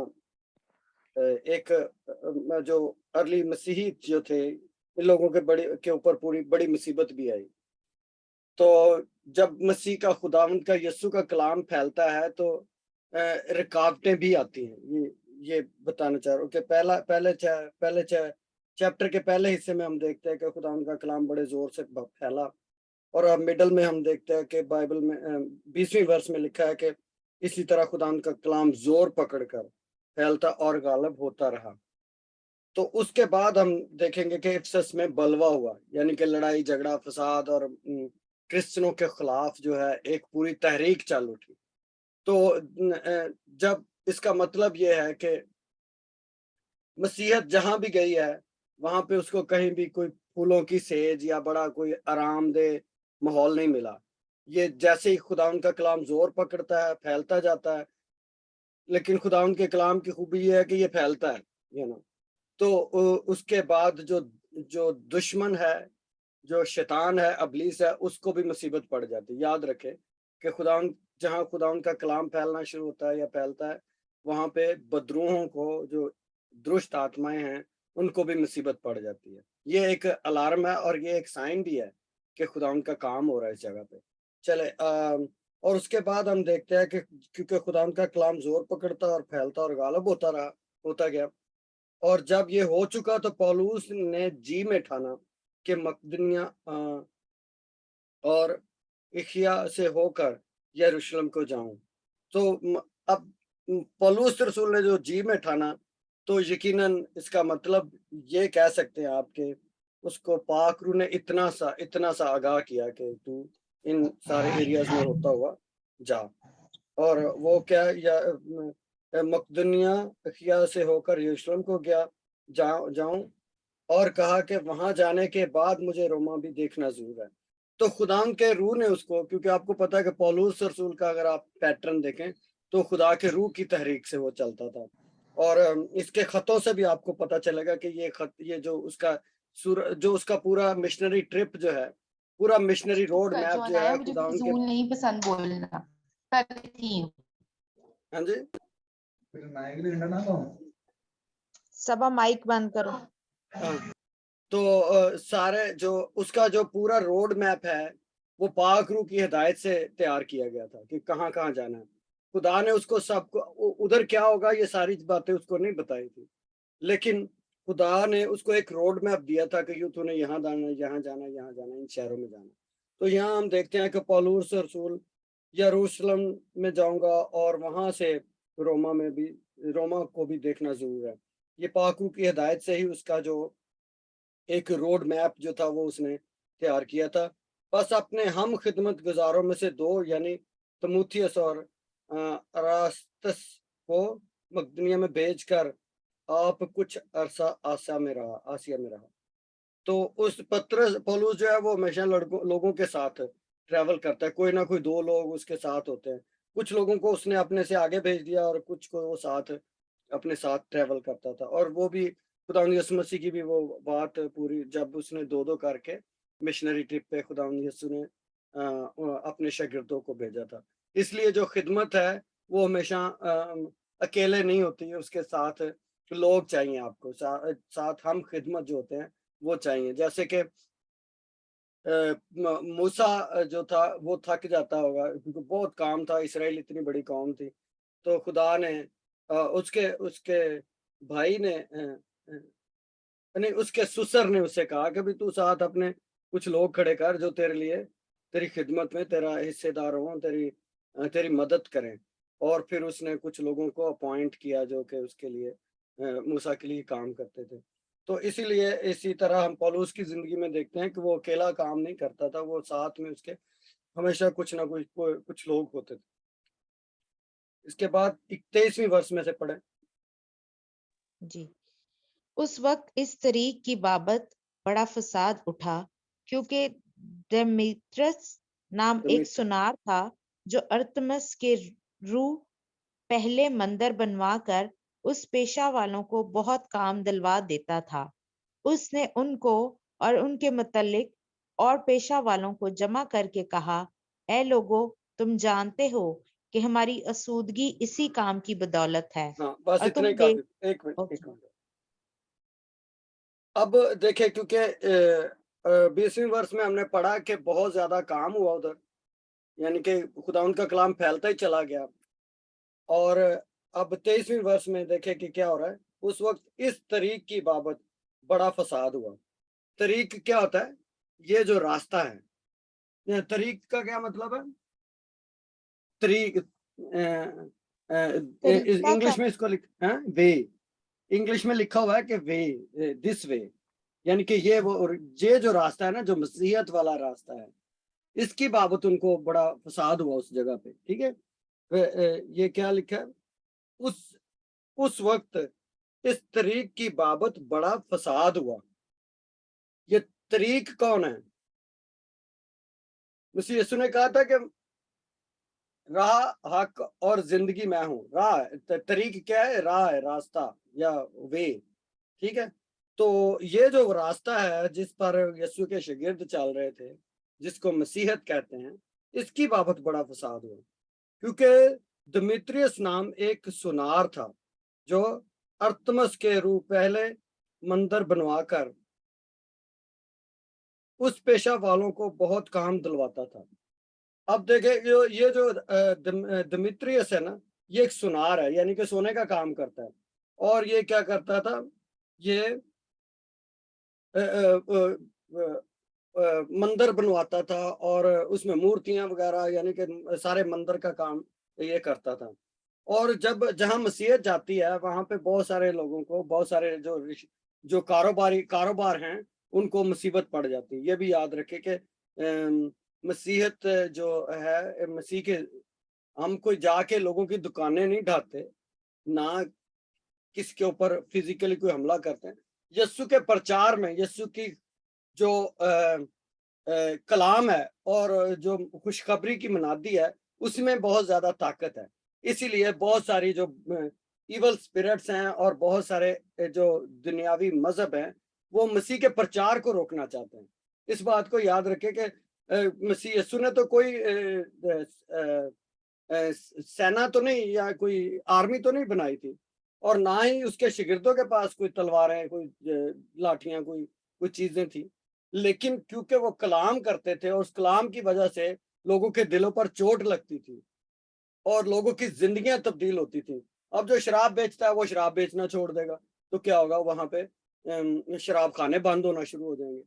एक जो अर्ली मसीही जो थे, इन लोगों के ऊपर पूरी बड़ी मुसीबत भी आई। तो जब मसीह का खुदावंद का यीशु का कलाम फैलता है तो रुकावटें भी आती हैं। ये बताना चाह रहा हूँ कि पहले चैप्टर के पहले हिस्से में हम देखते हैं कि खुदावंद का कलाम बड़े जोर से फैला, और अब मिडल में हम देखते हैं कि बाइबल में 20वीं वर्ष में लिखा है कि इसी तरह खुदावंद का कलाम जोर पकड़कर फैलता और गालिब होता रहा। तो उसके बाद हम देखेंगे कि इफिसस में बलवा हुआ, यानी कि लड़ाई झगड़ा फसाद और क्रिश्चियनों के खिलाफ जो है एक पूरी तहरीक चल उठी। तो जब इसका मतलब यह है कि मसीहत जहां भी गई है वहां पे उसको कहीं भी कोई फूलों की सेज या बड़ा कोई आरामदेह माहौल नहीं मिला। ये जैसे ही खुदा का कलाम जोर पकड़ता है, फैलता जाता है, लेकिन खुदा के कलाम की खूबी ये है कि ये फैलता है, यू नो। तो उसके बाद जो जो दुश्मन है, जो शैतान है, अबलीस है, उसको भी मुसीबत पड़ जाती है। याद रखे कि जहाँ खुदा का कलाम फैलना शुरू होता है या फैलता है, वहां पे बदरूहों को, जो दुष्ट आत्माएं हैं, उनको भी मुसीबत पड़ जाती है। ये एक अलार्म है और ये एक साइन भी है कि खुदा का काम हो रहा है इस जगह पे। चले और उसके बाद हम देखते हैं कि क्योंकि खुदा का कलाम जोर पकड़ता और फैलता और गालिब होता गया, और जब ये हो चुका तो पौलुस ने जी में ठाना कि मकदूनिया और इखिया से होकर यरूशलेम को जाऊं। तो अब पौलुस रसूल ने जो जी में ठाना, तो यकीनन इसका मतलब ये कह सकते हैं आप कि उसको पाक रूह ने इतना सा आगाह किया कि तू इन सारे एरियाज में होता हुआ जा। और वो क्या, या मकदूनिया इखिया से होकर यरूशलेम को जाऊं, और कहा कि वहां जाने के बाद मुझे रोमा भी देखना जरूर है। तो खुदा के रूह ने उसको, क्योंकि आपको पता है कि पौलुस रसूल का अगर आप पैटर्न देखें तो खुदा के रूह की तहरीक से वो चलता था। और इसके खतों से भी आपको पता चलेगा कि ये जो उसका पूरा मिशनरी ट्रिप जो है, पूरा मिशनरी रोड मैप जो है मुझे खुदा के। फिजूल नहीं पसंद बोलना, करती हूँ। हाँ जी, सबा माइक बंद करो। हाँ। तो सारे जो उसका जो पूरा रोड मैप है, वो पाक रूह की हिदायत से तैयार किया गया था कि कहाँ कहाँ जाना है। खुदा ने उसको सबको उधर क्या होगा ये सारी बातें उसको नहीं बताई थी, लेकिन खुदा ने उसको एक रोड मैप दिया था कि यूं तूने यहाँ जाना, यहाँ जाना, यहाँ जाना, इन शहरों में जाना। तो यहाँ हम देखते हैं कि पौलुस रसूल यरूशलेम में जाऊंगा और वहां से रोमा को भी देखना जरूर है। ये पाक रूह की हिदायत से ही उसका जो एक रोड मैप जो था वो उसने तैयार किया था। बस अपने हम खिदमत गुजारों में से दो, यानी तमुथियस और अरास्तस को मकदूनिया में भेजकर आप कुछ अरसा आसिया में रहा। तो उस पौलुस जो है वो हमेशा लोगों के साथ ट्रैवल करता है, कोई ना कोई दो लोग उसके साथ होते हैं। कुछ लोगों को उसने अपने से आगे भेज दिया और कुछ को वो अपने साथ ट्रैवल करता था। और वो भी खुदा यीशु मसीह की भी वो बात पूरी, जब उसने दो करके मिशनरी ट्रिप पे खुदा यीशु ने अपने शागिर्दों को भेजा था। इसलिए जो खिदमत है वो हमेशा अकेले नहीं होती है, उसके साथ लोग चाहिए आपको, साथ हम खिदमत जो होते हैं वो चाहिए। जैसे कि मूसा जो था वो थक जाता होगा क्योंकि बहुत काम था, इसराइल इतनी बड़ी कौम थी। तो खुदा ने उसके उसके भाई ने नहीं, उसके सुसर ने उससे कहा कि भी तू साथ अपने कुछ लोग खड़े कर जो तेरे लिए, तेरी खिदमत में तेरा हिस्सेदार हो, तेरी मदद करें। और फिर उसने कुछ लोगों को अपॉइंट किया जो कि उसके लिए मूसा के लिए काम करते थे। तो इसीलिए इसी तरह हम पौलुस की जिंदगी में देखते हैं कि वो अकेला काम नहीं करता था, वो साथ में उसके हमेशा कुछ ना कुछ लोग होते थे। इसके बाद 23वीं वर्ष में से पढ़े। जी। उस वक्त इस तरीक की बाबत बड़ा फसाद उठा, क्योंकि देमेत्रियस नाम एक सुनार था जो अरतमिस के रूह पहले मंदिर बनवा कर उस पेशा वालों को बहुत काम दिलवा देता था। उसने उनको और उनके मुतल्लिक और पेशा वालों को जमा करके कहा, ए लोगों, तुम जानते हो कि हमारी आसूदगी इसी काम की बदौलत है हाँ, बस और इतने तुम ही देख। काफी। एक मिनट। अब देखे, क्योंकि 20वीं वर्ष में हमने पढ़ा कि बहुत ज्यादा काम हुआ उधर, यानी कि खुदा उनका कलाम फैलता ही चला गया। और अब 23वीं वर्ष में देखे कि क्या हो रहा है। उस वक्त इस तरीक की बाबत बड़ा फसाद हुआ। तरीक क्या होता है? ये जो रास्ता है, ये तरीक का क्या मतलब है? तरीक तरीका का इंग्लिश में इसको वे, इंग्लिश में लिखा हुआ है कि वे, दिस वे, यानी कि ये जो रास्ता है ना, जो मसीहत वाला रास्ता है, इसकी बाबत उनको बड़ा फसाद हुआ उस जगह पे। ठीक है, ये क्या लिखा है? उस वक्त इस तरीक की बाबत बड़ा फसाद हुआ। ये तरीक कौन है? मसीह यीशु ने कहा था कि राह, हक और जिंदगी मैं हूँ। राह तरीक क्या है? राह है, रास्ता या वे, ठीक है। तो ये जो रास्ता है जिस पर यीशु के शागिर्द चल रहे थे, जिसको मसीहत कहते हैं, इसकी बाबत बड़ा फसाद हुआ, क्योंकि दिमेत्रियस नाम एक सुनार था जो अर्थमस के रूप पहले मंदिर बनवाकर उस पेशा वालों को बहुत काम दिलवाता था। अब देखें, ये जो दिमेत्रियस है ना, ये एक सुनार है, यानी कि सोने का काम करता है। और ये क्या करता था? ये मंदिर बनवाता था और उसमें मूर्तियां वगैरह, यानी कि सारे मंदिर का काम ये करता था। और जब जहां मसीहत जाती है वहां पे बहुत सारे लोगों को, बहुत सारे जो कारोबार हैं, उनको मुसीबत पड़ जाती है। ये भी याद रखे कि मसीहत जो है, मसीह के, हम कोई जाके लोगों की दुकानें नहीं ढाते, ना किसके ऊपर फिजिकली कोई हमला करते हैं। यीशु के प्रचार में, यीशु की जो कलाम है और जो खुशखबरी की मनादी है, उसमें बहुत ज्यादा ताकत है। इसीलिए बहुत सारी जो इवल स्पिरिट्स हैं और बहुत सारे जो दुनियावी मजहब हैं, वो मसीह के प्रचार को रोकना चाहते हैं। इस बात को याद रखें कि मसीह यीशु ने तो कोई सेना तो नहीं या कोई आर्मी तो नहीं बनाई थी, और ना ही उसके शागिर्दों के पास कोई तलवारें, कोई लाठियां, कोई चीजें थी। लेकिन क्योंकि वो कलाम करते थे और उस कलाम की वजह से लोगों के दिलों पर चोट लगती थी और लोगों की जिंदगियां तब्दील होती थी। अब जो शराब बेचता है वो शराब बेचना छोड़ देगा, तो क्या होगा? वहां पे शराब खाने बंद होना शुरू हो जाएंगे,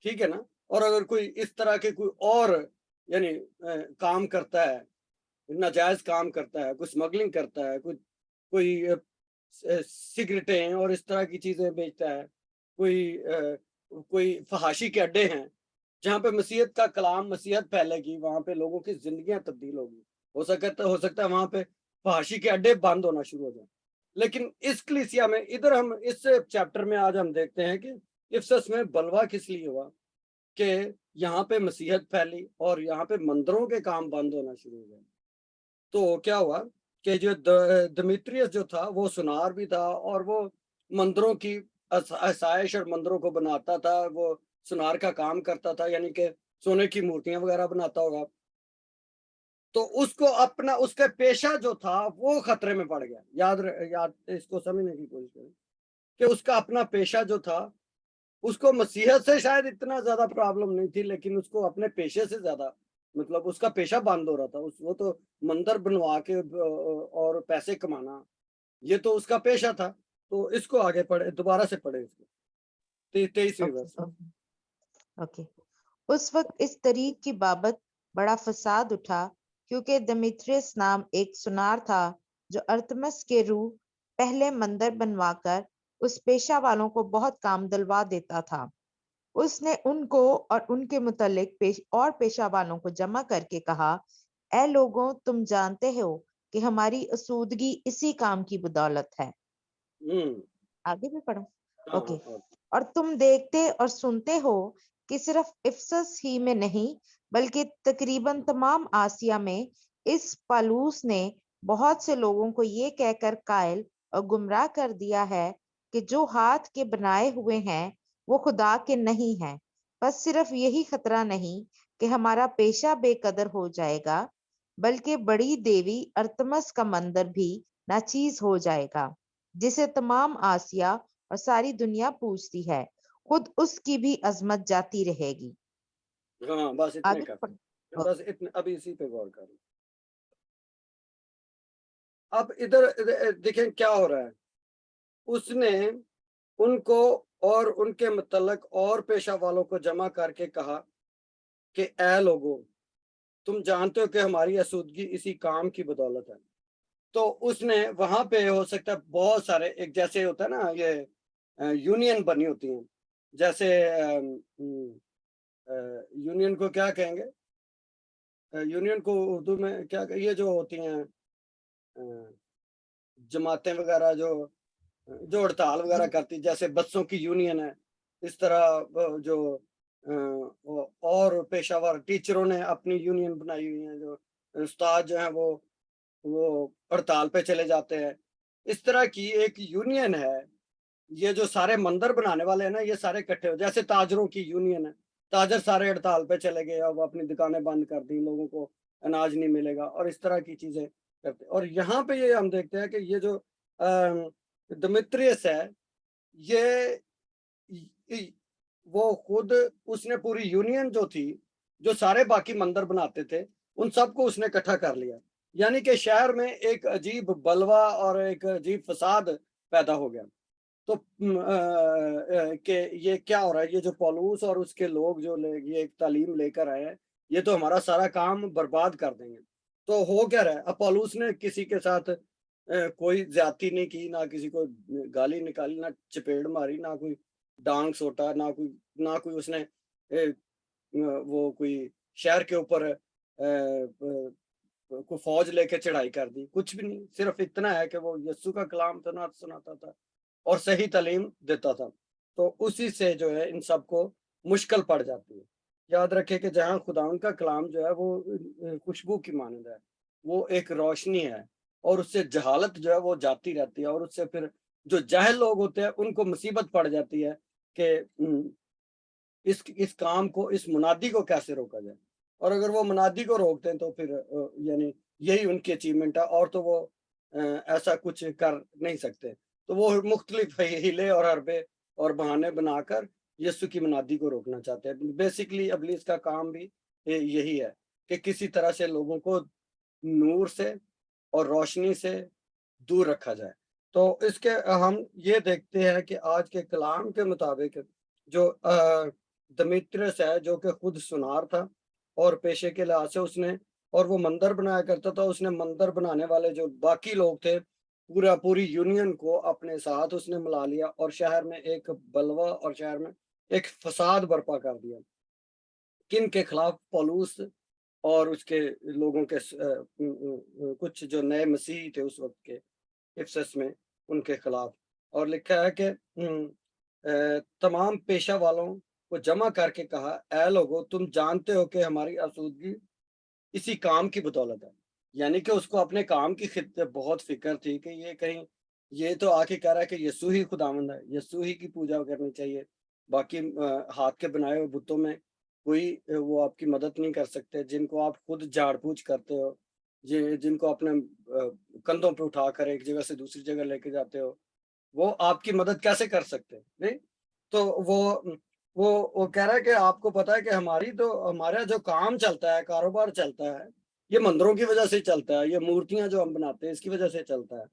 ठीक है ना। और अगर कोई इस तरह के कोई और यानी काम करता है, नाजायज काम करता है, कोई स्मगलिंग करता है, कोई सिगरेटें और इस तरह की चीजें बेचता है, कोई फहाशी के अड्डे हैं जहाँ पे मसीहत का कलाम, मसीहत फैलेगी, वहां पे लोगों की जिंदगियां तब्दील होगी। हो सकता है वहां पे फहाशी के अड्डे बंद होना शुरू हो जाए। लेकिन इस कलीसिया में, इधर हम इस चैप्टर में आज हम देखते हैं कि इफसस में बलवा किस लिए हुआ, कि यहाँ पे मसीहत फैली और यहाँ पे मंदिरों के काम बंद होना शुरू हो गए। तो क्या हुआ कि जो दिमेत्रियस जो था, वो सुनार भी था और वो मंदिरों की आसाइश और मंदिरों को बनाता था। वो सुनार का काम करता था, यानी कि सोने की मूर्तियां वगैरह बनाता होगा। तो उसको अपना, उसका पेशा जो था वो खतरे में पड़ गया। याद इसको समझने की कोशिश करें कि उसका अपना पेशा जो था, उसको मसीहत से शायद इतना ज्यादा प्रॉब्लम नहीं थी, लेकिन उसको अपने पेशे से ज्यादा, मतलब उसका पेशा बंद हो रहा था। वो तो मंदिर बनवा के और पैसे कमाना, ये तो उसका पेशा था। तो इसको आगे पढ़े, दोबारा से पढ़े इसको 23वें वर्ष। ओके। उस वक्त इस तरीक की बाबत बड़ा फसाद उठा, क्योंकि दिमेत्रियस नाम एक सुनार था जो अर्थमस के रूह पहले मंदिर बनवाकर उस पेशा वालों को बहुत काम दिलवा देता था। उसने उनको और उनके मुतल्लिक पेशा वालों को जमा करके कहा, ऐ लोगों, तुम जानते हो कि हमारी असूदगी इसी काम की बदौलत है। आगे भी पढ़ो। ओके। और तुम देखते और सुनते हो कि सिर्फ इफसस ही में नहीं, बल्कि तकरीबन तमाम आसिया में इस पालूस ने बहुत से लोगों को ये कहकर कायल और गुमराह कर दिया है कि जो हाथ के बनाए हुए हैं वो खुदा के नहीं हैं। बस सिर्फ यही खतरा नहीं कि हमारा पेशा बेकदर हो जाएगा, बल्कि बड़ी देवी अर्थमस का मंदिर भी नाचीज हो जाएगा, जिसे तमाम आसिया और सारी दुनिया पूजती है। खुद उसकी भी अजमत जाती रहेगी। हाँ, बस इतने आगे का, पढ़- बस इतने, अभी इसी पे गौर करें। अब इधर देखें क्या हो रहा है। उसने उनको और उनके मतलब और पेशा वालों को जमा करके कहा कि ऐ लोगों, तुम जानते हो कि हमारी आसूदगी इसी काम की बदौलत है। तो उसने वहां पे, हो सकता है बहुत सारे, एक जैसे होता है ना, ये यूनियन बनी होती हैं। जैसे यूनियन को क्या कहेंगे? यूनियन को उर्दू में क्या ये जो होती हैं जमातें वगैरह, जो हड़ताल वगैरह करती, जैसे बच्चों की यूनियन है, इस तरह जो और पेशावर टीचरों ने अपनी यूनियन बनाई हुई है, जो उस्ताद जो है वो हड़ताल पे चले जाते हैं। इस तरह की एक यूनियन है। ये जो सारे मंदिर बनाने वाले हैं ना, ये सारे इकट्ठे हो, जैसे ताजरों की यूनियन है, ताजर सारे हड़ताल पे चले गए, अब अपनी दुकानें बंद कर दी, लोगों को अनाज नहीं मिलेगा और इस तरह की चीजें करते। और यहाँ पे ये हम देखते हैं कि ये जो दिमित्रियस है, वो खुद उसने पूरी यूनियन जो थी, जो सारे बाकी मंदिर बनाते थे, उन सबको उसने इकट्ठा कर लिया। यानी कि शहर में एक अजीब बलवा और एक अजीब फसाद पैदा हो गया। तो कि ये क्या हो रहा है, ये जो पौलुस और उसके लोग जो ये एक तालीम लेकर आए हैं, ये तो हमारा सारा काम बर्बाद कर देंगे। तो हो क्या रहा है, अब पौलुस ने किसी के साथ कोई ज्यादती नहीं की, ना किसी को गाली निकाली, ना चपेड़ मारी, ना कोई डांग सोटा, ना कोई उसने वो कोई शहर के ऊपर कोई फौज लेके चढ़ाई कर दी, कुछ भी नहीं। सिर्फ इतना है कि वो यीशु का कलाम सुनाता था और सही तालीम देता था। तो उसी से जो है इन सबको मुश्किल पड़ जाती है। याद रखें कि जहाँ खुदावन का कलाम जो है वो खुशबू की मानद है, वो एक रोशनी है, और उससे जहालत जो है वो जाती रहती है, और उससे फिर जो जाहिल लोग होते हैं उनको मुसीबत पड़ जाती है कि इस काम को, इस मुनादी को कैसे रोका जाए। और अगर वो मुनादी को रोकते हैं तो फिर यानी यही उनकी अचीवमेंट है, और तो वो ऐसा कुछ कर नहीं सकते। तो वो मुख्तलिफ हीले और हरबे और बहाने बनाकर यीशु की मुनादी को रोकना चाहते हैं। बेसिकली इब्लीस का काम भी यही है कि किसी तरह से लोगों को नूर से और रोशनी से दूर रखा जाए। तो इसके हम ये देखते हैं कि आज के कलाम के मुताबिक जो दिमित्रियस है, जो कि खुद सुनार था और पेशे के लिहाज से उसने, और वो मंदिर बनाया करता था, उसने मंदिर बनाने वाले जो बाकी लोग थे, पूरी यूनियन को अपने साथ उसने मिला लिया और शहर में एक बलवा और शहर में एक फसाद बर्पा कर दिया। किन के खिलाफ? पौलुस और उसके लोगों के कुछ जो नए मसीही थे उस वक्त के इफिसस में, उनके खिलाफ। और लिखा है कि तमाम पेशा वालों को जमा करके कहा, ऐ लोगों, तुम जानते हो कि हमारी आसूदगी इसी काम की बदौलत है। यानी कि उसको अपने काम की बहुत फिक्र थी कि ये कहीं ये तो आके कह रहा है कि यीशु ही खुदावंद है, यीशु ही की पूजा करनी चाहिए, बाकी हाथ के बनाए हुए बुतों में कोई वो आपकी मदद नहीं कर सकते, जिनको आप खुद झाड़ पूछ करते हो, जिनको अपने कंधों पर उठाकर एक जगह से दूसरी जगह लेके जाते हो, वो आपकी मदद कैसे कर सकते हैं? नहीं। तो वो कह रहा है कि आपको पता है कि हमारा जो काम चलता है, कारोबार चलता है, ये मंदिरों की वजह से चलता है, ये मूर्तियां जो हम बनाते हैं इसकी वजह से चलता है।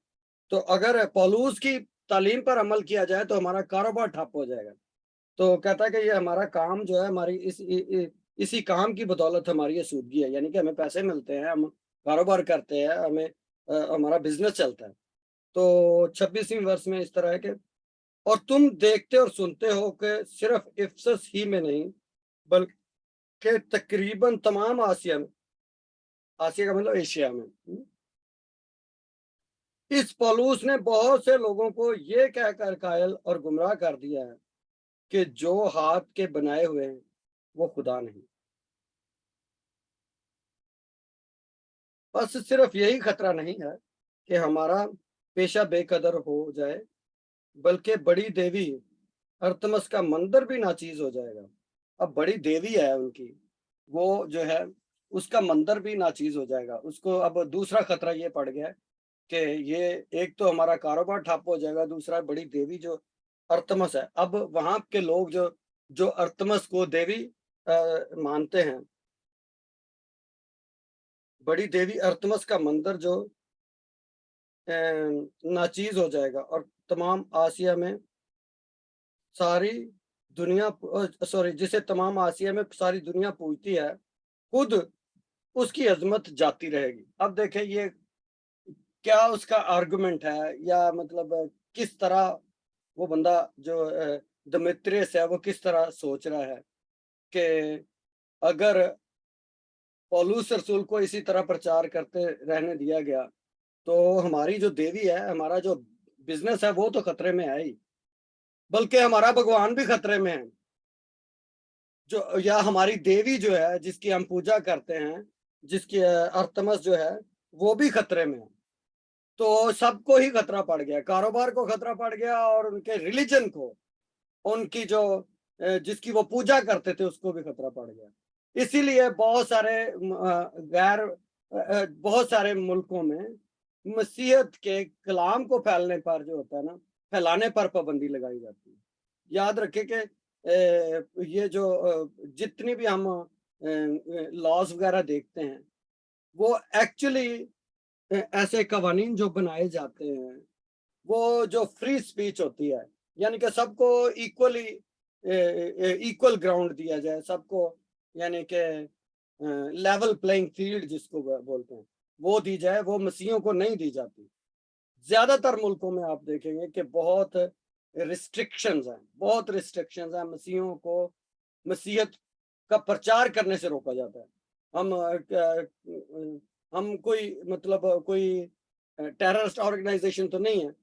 तो अगर पौलुस की तालीम पर अमल किया जाए तो हमारा कारोबार ठप हो जाएगा। तो कहता है कि ये हमारा काम जो है, हमारी इसी काम की बदौलत हमारी ये सूदगी है, यानी कि हमें पैसे मिलते हैं, हम कारोबार करते हैं, हमें हमारा बिजनेस चलता है। तो 26वीं वर्ष में इस तरह है कि और तुम देखते और सुनते हो कि सिर्फ इफिसस ही में नहीं बल्कि तकरीबन तमाम आसिया में, आसिया का मतलब एशिया में, इस पौलुस ने बहुत से लोगों को ये कहकर कायल और गुमराह कर दिया है कि जो हाथ के बनाए हुए हैं वो खुदा नहीं। बस सिर्फ यही खतरा नहीं है कि हमारा पेशा बेकदर हो जाए, बल्कि बड़ी देवी अर्थमस का मंदिर भी नाचीज हो जाएगा। अब बड़ी देवी है उनकी, वो जो है उसका मंदिर भी नाचीज हो जाएगा। उसको अब दूसरा खतरा ये पड़ गया कि ये एक तो हमारा कारोबार ठप हो जाएगा, दूसरा बड़ी देवी जो अर्थमस है। अब वहां के लोग जो अर्थमस को देवी मानते हैं, बड़ी देवी अर्थमस का मंदिर जो नाचीज हो जाएगा, और तमाम आसिया में सारी दुनिया जिसे तमाम आसिया में सारी दुनिया पूजती है, खुद उसकी अजमत जाती रहेगी। अब देखें ये क्या उसका आर्गुमेंट है, या मतलब किस तरह वो बंदा जो दिमित्रियस है वो किस तरह सोच रहा है कि अगर पौलुस रसूल को इसी तरह प्रचार करते रहने दिया गया तो हमारी जो देवी है, हमारा जो बिजनेस है, वो तो खतरे में है ही, बल्कि हमारा भगवान भी खतरे में है। जो या हमारी देवी जो है जिसकी हम पूजा करते हैं, जिसकी अर्थमस जो है वो भी खतरे में है। तो सबको ही खतरा पड़ गया, कारोबार को खतरा पड़ गया और उनके रिलीजन को, उनकी जो जिसकी वो पूजा करते थे उसको भी खतरा पड़ गया। इसीलिए बहुत सारे बहुत सारे मुल्कों में मसीहत के कलाम को फैलने पर जो होता है ना, फैलाने पर पाबंदी लगाई जाती है। याद रखें कि ये जो जितनी भी हम लॉज वगैरह देखते हैं वो एक्चुअली ऐसे कवानीन जो बनाए जाते हैं वो जो फ्री स्पीच होती है, यानी कि सबको इक्वली इक्वल ग्राउंड दिया जाए, सबको यानी कि लेवल प्लेइंग फील्ड जिसको बोलते हैं वो दी जाए, वो मसीहों को नहीं दी जाती। ज्यादातर मुल्कों में आप देखेंगे कि बहुत रिस्ट्रिक्शंस हैं, मसीहों को मसीहत का प्रचार करने से रोका जाता है। हम कोई मतलब कोई टेररिस्ट ऑर्गेनाइजेशन तो नहीं है,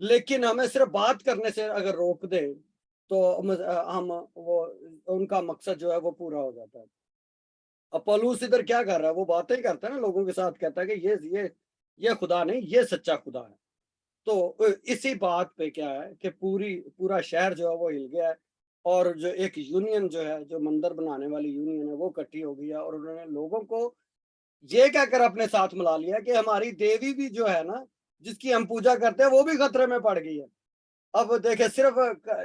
लेकिन हमें सिर्फ बात करने से अगर रोक दे तो हम वो उनका मकसद जो है वो पूरा हो जाता है। अब पौलुस इधर क्या कर रहा है, वो बातें करता है ना लोगों के साथ, कहता है कि ये खुदा नहीं, ये सच्चा खुदा है। तो इसी बात पे क्या है कि पूरा शहर जो है वो हिल गया है और जो एक यूनियन जो है, जो मंदिर बनाने वाली यूनियन है वो इकट्ठी हो गई है और उन्होंने लोगों को ये कहकर अपने साथ मिला लिया कि हमारी देवी भी जो है ना जिसकी हम पूजा करते हैं वो भी खतरे में पड़ गई है। अब देखे सिर्फ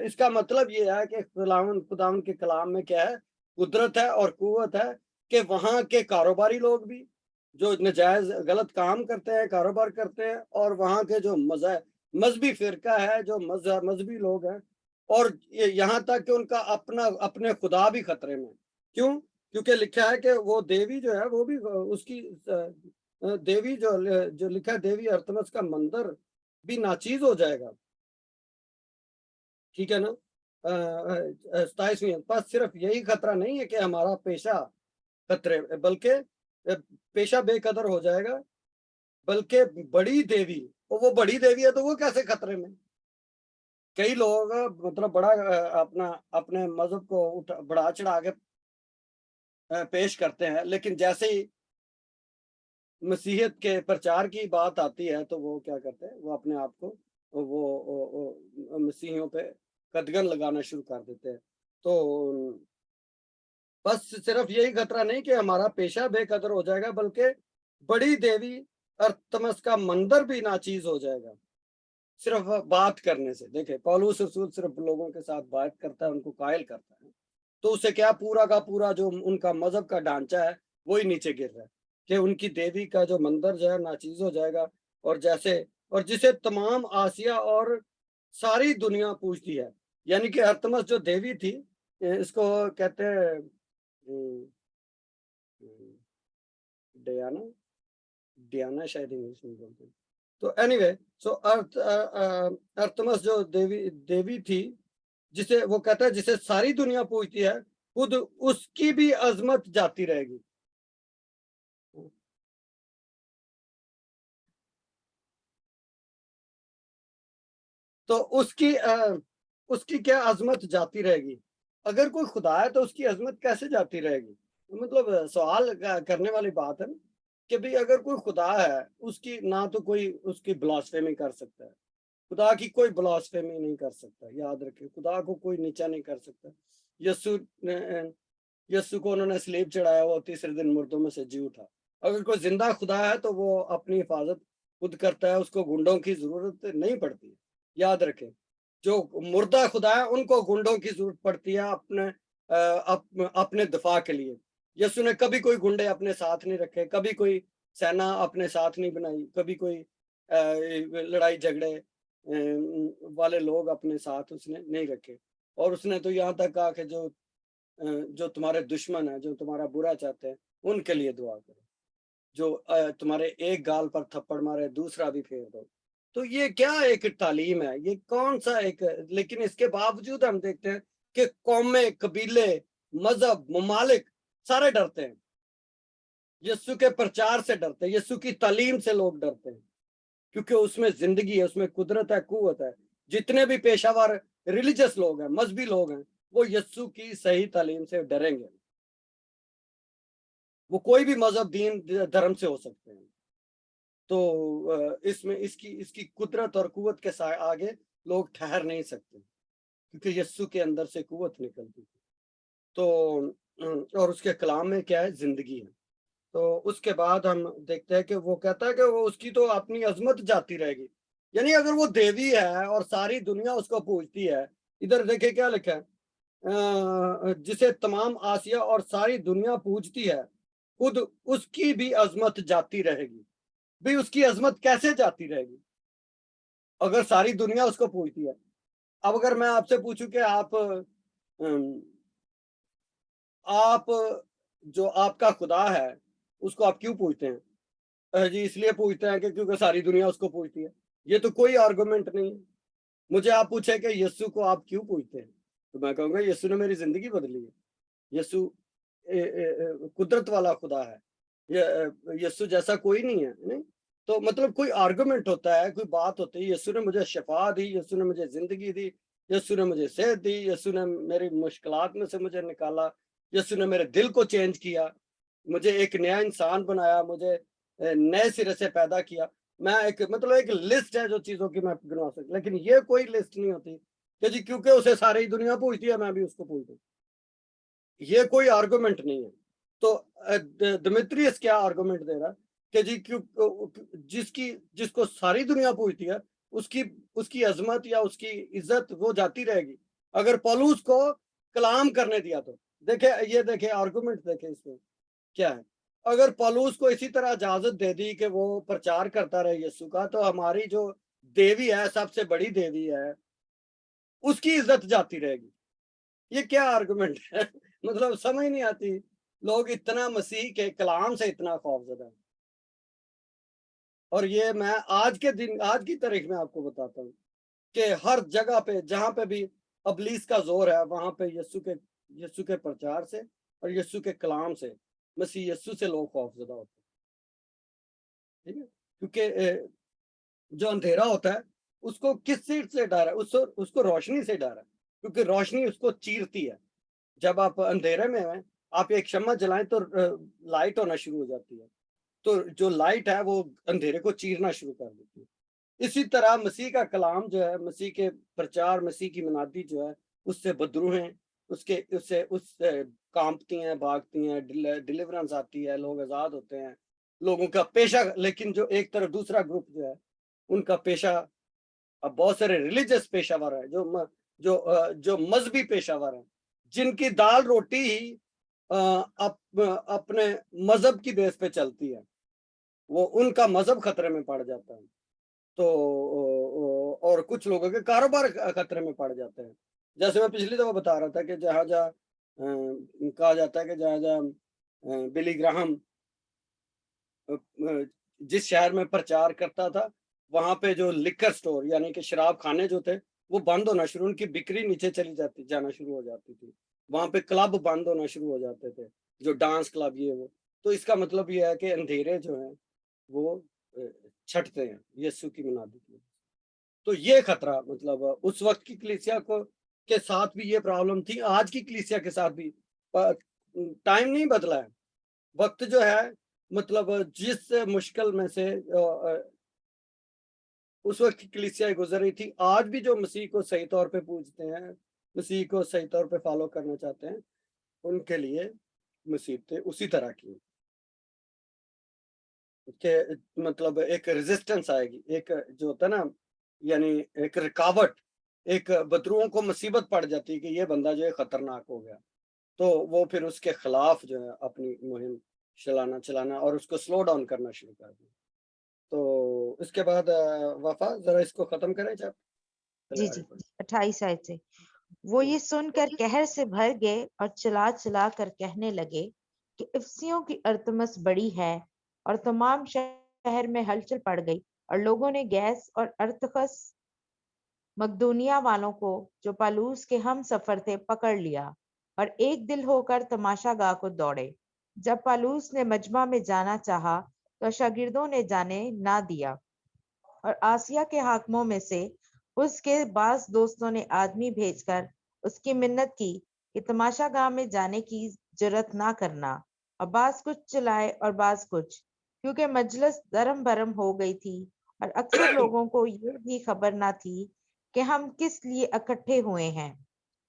इसका मतलब ये है कि खुदावन के कलाम में क्या है, कुदरत है और कुव्वत है कि वहां के कारोबारी लोग भी जो नजायज गलत काम करते हैं, कारोबार करते हैं, और वहां के जो मजहबी फिरका है, जो मजहबी लोग हैं, और यहाँ तक कि उनका अपने खुदा भी खतरे में। क्यों? क्योंकि लिखा है कि वो देवी जो है वो भी उसकी देवी जो लिखा है, देवी अर्थमस का मंदिर भी नाचीज हो जाएगा। ठीक है ना? 27वीं। बस सिर्फ यही खतरा नहीं है कि हमारा पेशा खतरे, बल्कि पेशा बेकदर हो जाएगा, बल्कि बड़ी देवी, वो बड़ी देवी है तो वो कैसे खतरे में? कई लोग मतलब बड़ा अपने मजहब को बढ़ा चढ़ा के पेश करते हैं, लेकिन जैसे ही मसीहत के प्रचार की बात आती है तो वो क्या करते हैं, वो अपने आप को वो मसीहियों पे कदगन लगाना शुरू कर देते हैं। तो बस सिर्फ यही खतरा नहीं कि हमारा पेशा बेकदर हो जाएगा, बल्कि बड़ी देवी अर्थमस का मंदिर भी नाचीज हो जाएगा सिर्फ बात करने से। देखे पौलुस रसूल सिर्फ लोगों के साथ बात करता है, उनको कायल करता है, तो उससे क्या पूरा का पूरा जो उनका मजहब का ढांचा है वही नीचे गिर रहा है कि उनकी देवी का जो मंदिर जो है नाचीज हो जाएगा। और जिसे तमाम आसिया और सारी दुनिया पूजती है, यानी कि अर्थमस जो देवी थी, इसको कहते हैं डियाना शायद इंग्लिश में बोलते हैं। तो एनीवे, सो अर्थमस जो देवी थी, जिसे वो कहता है जिसे सारी दुनिया पूजती है, खुद उसकी भी अजमत जाती रहेगी। तो उसकी क्या अजमत जाती रहेगी? अगर कोई खुदा है तो उसकी अजमत कैसे जाती रहेगी? मतलब सवाल करने वाली बात है ना कि भाई अगर कोई खुदा है, उसकी ना तो कोई उसकी ब्लास्फेमी कर सकता है, खुदा की कोई ब्लास्फेमी नहीं कर सकता। याद रखें, खुदा को कोई नीचा नहीं कर सकता। यस्सु को उन्होंने स्लेब चढ़ाया, वो तीसरे दिन मुर्दों में से जी उठा। अगर कोई जिंदा खुदा है तो वो अपनी हिफाजत खुद करता है, उसको गुंडों की जरूरत नहीं पड़ती। याद रखें, जो मुर्दा खुदा है उनको गुंडों की जरूरत पड़ती है अपने दफा के लिए। यीशु ने कभी कोई गुंडे अपने साथ नहीं रखे, कभी कोई सेना अपने साथ नहीं बनाई, कभी कोई लड़ाई झगड़े वाले लोग अपने साथ उसने नहीं रखे। और उसने तो यहाँ तक कहा कि जो तुम्हारे दुश्मन है, जो तुम्हारा बुरा चाहते हैं, उनके लिए दुआ करो। जो तुम्हारे एक गाल पर थप्पड़ मारे दूसरा भी फेर दो। तो ये क्या एक तालीम है, ये कौन सा एक? लेकिन इसके बावजूद हम देखते हैं कि कौमें, कबीले, मजहब, ममालिक सारे डरते हैं, यीशु के प्रचार से डरते हैं, यीशु की तालीम से लोग डरते हैं, क्योंकि उसमें जिंदगी है, उसमें कुदरत है, कुव्वत है। जितने भी पेशावर रिलीजियस लोग हैं, मजहबी लोग हैं, वो यस्सु की सही तालीम से डरेंगे। वो कोई भी मजहब, दीन, धर्म से हो सकते हैं। तो इसमें इसकी कुदरत और कुव्वत के आगे लोग ठहर नहीं सकते, क्योंकि यस्सु के अंदर से कुव्वत निकलती थी। तो और उसके कलाम में क्या है, जिंदगी है। तो उसके बाद हम देखते हैं कि वो कहता है कि वो उसकी तो अपनी अजमत जाती रहेगी। यानी अगर वो देवी है और सारी दुनिया उसको पूजती है, इधर देखे क्या लिखा है, जिसे तमाम आसिया और सारी दुनिया पूजती है, खुद उसकी भी अजमत जाती रहेगी। भी उसकी अजमत कैसे जाती रहेगी अगर सारी दुनिया उसको पूजती है? अब अगर मैं आपसे पूछूं कि आप जो आपका खुदा है उसको आप क्यों पूजते हैं? जी इसलिए पूजते हैं कि क्योंकि सारी दुनिया उसको पूजती है। ये तो कोई आर्गुमेंट नहीं है। मुझे आप पूछे कि यीशु को आप क्यों पूजते हैं, तो मैं कहूंगा यीशु ने मेरी जिंदगी बदली है। यीशु कुदरत वाला खुदा है। यीशु जैसा कोई नहीं है, नहीं। तो मतलब कोई आर्गुमेंट होता है, कोई बात होती है। यीशु ने मुझे शफा दी, यीशु ने मुझे जिंदगी दी, यीशु ने मुझे सेहत दी, यीशु ने मेरी मुश्किलात में से मुझे निकाला, यीशु ने मेरे दिल को चेंज किया, मुझे एक नया इंसान बनाया, मुझे नए सिरे से पैदा किया। मैं एक मतलब एक लिस्ट है जो चीजों की मैं गिनवा सकता, लेकिन ये कोई लिस्ट नहीं होती कि जी क्योंकि उसे सारी दुनिया पूजती है मैं भी उसको पूजूं। ये कोई आर्गुमेंट नहीं है। तो दिमित्रियस क्या आर्गुमेंट दे रहा है कि जी क्यों जिसको सारी दुनिया पूजती है उसकी उसकी अजमत या उसकी इज्जत वो जाती रहेगी। अगर पौलुस को कलाम करने दिया तो देखे आर्गुमेंट देखे इसमें क्या है। अगर पौलुस को इसी तरह इजाजत दे दी कि वो प्रचार करता रहे यीशु का, तो हमारी जो देवी है, सबसे बड़ी देवी है, उसकी इज्जत जाती रहेगी। ये क्या आर्गुमेंट है? मतलब समझ नहीं आती। लोग इतना मसीह के कलाम से इतना खौफजदा है। और ये मैं आज की तारीख में आपको बताता हूँ कि हर जगह पे जहां पे भी अबलीस का जोर है, वहां पे यीशु के प्रचार से और यीशु के कलाम से, मसीह यीशु से लोग खौफजदा होते हैं। ठीक है, क्योंकि जो अंधेरा होता है उसको किस चीज से डर है? उसको रोशनी से डर है, क्योंकि रोशनी उसको चीरती है। जब आप अंधेरे में हैं, आप एक शम्मा जलाएं तो लाइट होना शुरू हो जाती है। तो जो लाइट है वो अंधेरे को चीरना शुरू कर देती है। इसी तरह मसीह का कलाम जो है, मसीह के प्रचार, मसीह की मनादी जो है, उससे बदरू हैं, उससे कांपती हैं, भागती हैं, डिलीवरेंस आती है, लोग आजाद होते हैं। लोगों का पेशा, लेकिन जो एक तरफ दूसरा ग्रुप जो है उनका पेशा, अब बहुत सारे रिलीजियस पेशावर है जो मजहबी पेशावर है, जिनकी दाल रोटी ही अपने मजहब की बेस पे चलती है, वो उनका मजहब खतरे में पड़ जाता है। तो और कुछ लोगों के कारोबार खतरे में पड़ जाते हैं। जैसे मैं पिछली दफा बता रहा था कि जहाँ जहाँ कहा जाता है कि जहाँ जहाँ बिली ग्राहम जिस शहर में प्रचार करता था, वहां पे जो लिकर स्टोर यानी कि शराब खाने जो थे वो बंद होना शुरू, उनकी बिक्री नीचे जाना शुरू हो जाती थी। वहां पे क्लब बंद होना शुरू हो जाते थे, जो डांस क्लब ये वो। तो इसका मतलब ये है कि अंधेरे जो है वो छटते हैं यीशु की मनादी के लिए। तो ये खतरा मतलब उस वक्त की कलीसिया को के साथ भी ये प्रॉब्लम थी, आज की कलीसिया के साथ भी। टाइम नहीं बदला है, वक्त जो है मतलब जिस मुश्किल में से उस वक्त की कलीसिया गुजर रही थी, आज भी जो मसीह को सही तौर पे पूजते हैं, मसीह को सही तौर पे फॉलो करना चाहते हैं, उनके लिए मुसीबतें उसी तरह की के मतलब एक रेजिस्टेंस आएगी, एक जो होता है ना, यानी एक रुकावट, एक बदरुओं को मुसीबत पड़ जाती है कि ये बंदा जो है खतरनाक हो गया। तो वो फिर उसके खिलाफ जो है अपनी मुहिम चलाना और उसको स्लो डाउन करना शुरू कर दिया। तो इसके बाद वफा जरा इसको खत्म करें जब जी जी 28 आयत से। वो ये सुनकर कहर से भर गए और चिल्ला चिल्ला कर कहने लगे कि इफसियों की अरतमस बड़ी है। और तमाम शहर में हलचल पड़ गई और लोगों ने गैस और अरतखस मकदूनिया वालों को, जो पालूस के हम सफर थे, पकड़ लिया और एक दिल होकर तमाशागाह को दौड़े। जब पालूस ने मजमा में जाना चाहा तो शागिर्दों ने जाने ना दिया और आसिया के हाकिमों में से उसके बास दोस्तों ने आदमी भेजकर उसकी मिन्नत की कि तमाशा गाह में जाने की जरूरत ना करना, और बाज कुछ चिल्लाए और बाज कुछ, क्योंकि मजलिस दरम भरम हो गई थी और अक्सर लोगों को ये भी खबर ना थी कि हम किस लिए इकट्ठे हुए हैं।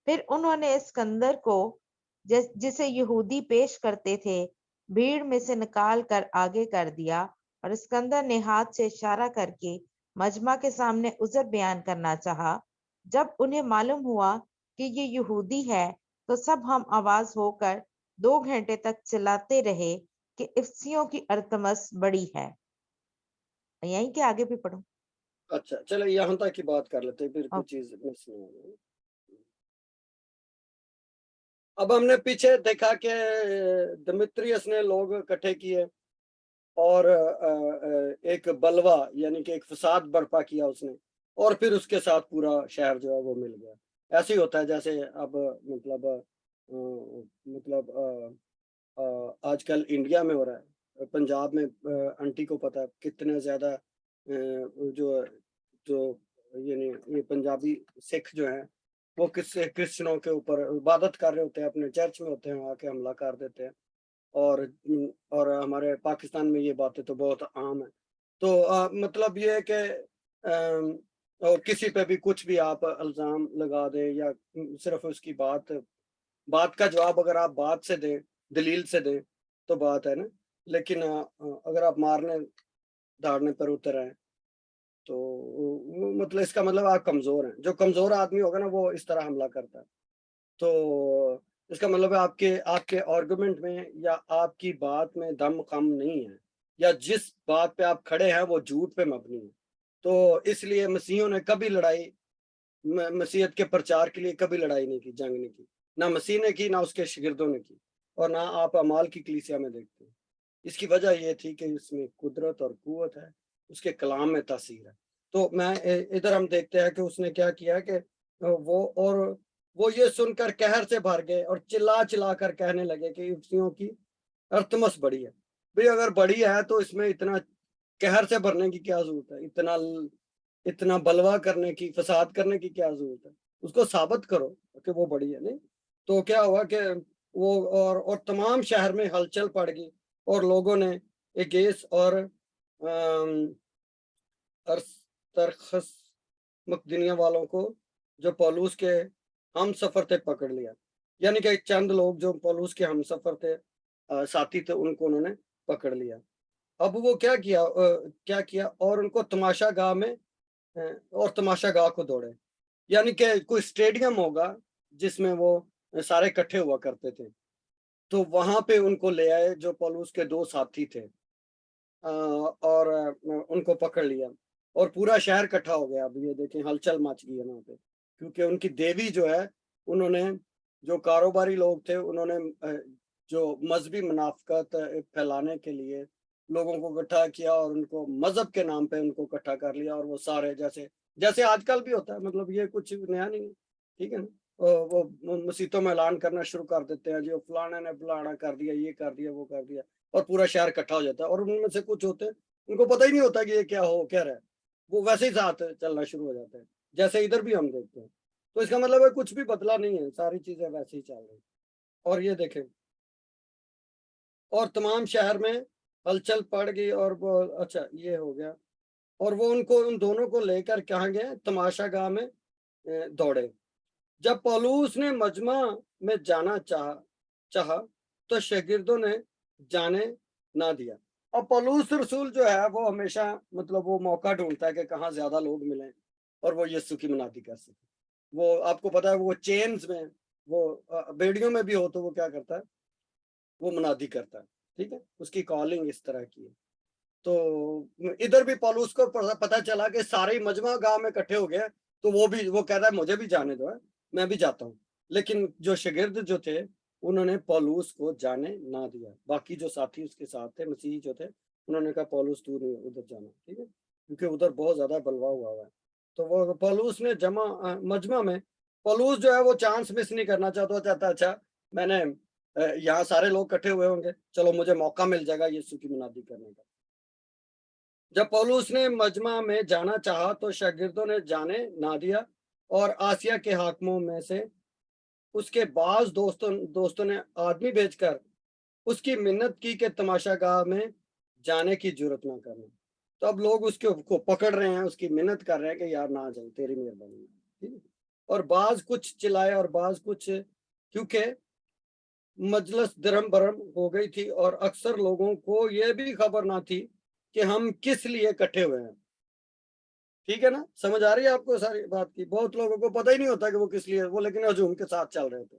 फिर उन्होंने सिकंदर को, जिसे यहूदी पेश करते थे, भीड़ में से निकाल कर आगे कर दिया, और सिकंदर ने हाथ से इशारा करके मजमा के सामने उज़र बयान करना चाहा। जब उन्हें मालूम हुआ कि ये यहूदी है, तो सब हम आवाज होकर 2 घंटे तक चिल्लाते रहे कि इफ्सियों की अरतमस बड़ी है। यहीं के आगे भी पढ़ो। अच्छा, चलो यहाँ तक की बात कर लेते हैं, फिर कुछ ओके। चीज मिस नहीं होगी। अब हमने पीछे देखा कि दिमित्रियस ने लोग इकट्ठे किए और एक बलवा यानी कि एक फसाद बर्पा किया उसने, और फिर उसके साथ पूरा शहर जो है वो मिल गया। ऐसे ही होता है जैसे अब आजकल इंडिया में हो रहा है। पंजाब में आंटी को पता है कितने ज्यादा जो जो यानी ये पंजाबी सिख जो है वो क्रिश्चियनों के ऊपर इबादत कर रहे होते हैं, अपने चर्च में होते हैं, आके हमला कर देते हैं। और हमारे पाकिस्तान में ये बातें तो बहुत आम है। तो मतलब ये है कि और किसी पे भी कुछ भी आप इल्जाम लगा दें या सिर्फ उसकी बात का जवाब अगर आप बात से दें, दलील से दें, तो बात है ना। लेकिन अगर आप मारने धाड़ने पर उतर आए तो मतलब इसका मतलब आप कमजोर हैं। जो कमजोर आदमी होगा ना वो इस तरह हमला करता है। तो इसका मतलब है आपके आपके आर्गुमेंट में या आपकी बात में दम कम नहीं है, या जिस बात पे आप खड़े हैं वो झूठ पे मबनी है। तो इसलिए मसीहों ने कभी लड़ाई मसीहत के प्रचार के लिए कभी लड़ाई नहीं की, जंग नहीं की। ना मसीह ने की, ना उसके शागिर्दों ने की, और ना आप अमाल की कलीसिया में देखते हैं। इसकी वजह ये थी कि इसमें कुदरत और कुव्वत है, उसके कलाम में तासीर है। तो मैं इधर हम देखते हैं कि उसने क्या किया कि वो ये सुनकर कहर से भर गए और चिल्ला चिल्ला कर कहने लगे कि युवतियों की अर्थमस बड़ी है। भाई अगर बड़ी है तो इसमें इतना कहर से भरने की क्या जरूरत है, इतना इतना बलवा करने की, फसाद करने की क्या जरूरत है। उसको साबित करो कि वो बड़ी है। नहीं तो क्या हुआ कि वो और तमाम शहर में हलचल पड़ गई और लोगों ने एगेस और तरखस मकदनिया वालों को जो पौलुस के हम सफर थे पकड़ लिया। यानी कि चंद लोग जो पौलुस के हम सफर थे, साथी थे, उनको उन्होंने पकड़ लिया। अब वो क्या किया और उनको तमाशा गाह में और तमाशा गाह को दौड़े। यानी कि कोई स्टेडियम होगा जिसमें वो सारे इकट्ठे हुआ करते थे, तो वहां पे उनको ले आए जो पौलुस के 2 साथी थे, और उनको पकड़ लिया और पूरा शहर इकट्ठा हो गया। अब ये देखें हलचल मच गई है वहां पे, क्योंकि उनकी देवी जो है, उन्होंने जो कारोबारी लोग थे उन्होंने जो मजहबी मुनाफिकत फैलाने के लिए लोगों को इकट्ठा किया और उनको मजहब के नाम पे उनको इकट्ठा कर लिया। और वो सारे जैसे जैसे आजकल भी होता है, मतलब ये कुछ नया नहीं है, ठीक है ना। वो मसीतों में ऐलान करना शुरू कर देते हैं, जो फलाने ने फलाना कर दिया, ये कर दिया, वो कर दिया, और पूरा शहर इकट्ठा हो जाता है। और उनमें से कुछ होते हैं उनको पता ही नहीं होता कि ये क्या रहा है, वो वैसे ही साथ चलना शुरू हो जाते हैं, जैसे इधर भी हम देखते हैं। तो इसका मतलब है कुछ भी बदला नहीं है, सारी चीजें वैसे ही चल रही। और ये देखें, और तमाम शहर में हलचल पड़ गई और वो अच्छा ये हो गया। और वो उन दोनों को लेकर कहाँ गए, तमाशा गाह में दौड़े। जब पौलुस ने मजमा में जाना चाहा तो शागिर्दों ने जाने ना दिया। अब पौलुस रसूल जो है वो हमेशा मतलब वो मौका ढूंढता है कि कहाँ ज्यादा लोग मिलें और वो यीशु की मनादी कर सके। वो आपको पता है वो चेन्स में, वो बेड़ियों में भी हो तो वो क्या करता है, वो मनादी करता है। ठीक है, उसकी कॉलिंग इस तरह की है। तो इधर भी पौलुस को पता चला कि सारे ही मजमा गांव में इकट्ठे हो गए, तो वो कहता है मुझे भी जाने दो है, मैं भी जाता हूँ। लेकिन जो शागिर्द जो थे उन्होंने पौलुस को जाने ना दिया। बाकी जो साथी उसके साथ थे मसीही जो थे, उन्होंने कहा पौलुस तू नहीं उधर जाना, ठीक है, क्योंकि उधर बहुत ज्यादा बलवा हुआ है। तो वो पौलुस ने मजमा में, पौलुस जो है वो चांस मिस नहीं करना चाहता। अच्छा मैंने यहाँ सारे लोग इकट्ठे हुए होंगे, चलो मुझे मौका मिल जाएगा यीशु की मनादी करने का। जब पौलुस ने मजमा में जाना चाहा तो शागिर्दों ने जाने ना दिया और आसिया के हाकिमों में से उसके बाद दोस्तों ने आदमी भेजकर उसकी मिन्नत की कि तमाशागाह में जाने की जरूरत ना करना। तो अब लोग उसके को पकड़ रहे हैं, उसकी मिन्नत कर रहे हैं कि यार ना जाए, तेरी मेहरबानी, ठीक है। और बाज कुछ चिल्लाए और बाज कुछ, क्योंकि मजलिस दरम बरम हो गई थी और अक्सर लोगों को यह भी खबर ना थी कि हम किस लिए इकट्ठे हुए हैं। ठीक है ना, समझ आ रही है आपको सारी बात की? बहुत लोगों को पता ही नहीं होता कि वो किस लिए, वो लेकिन हजूम के साथ चल रहे थे।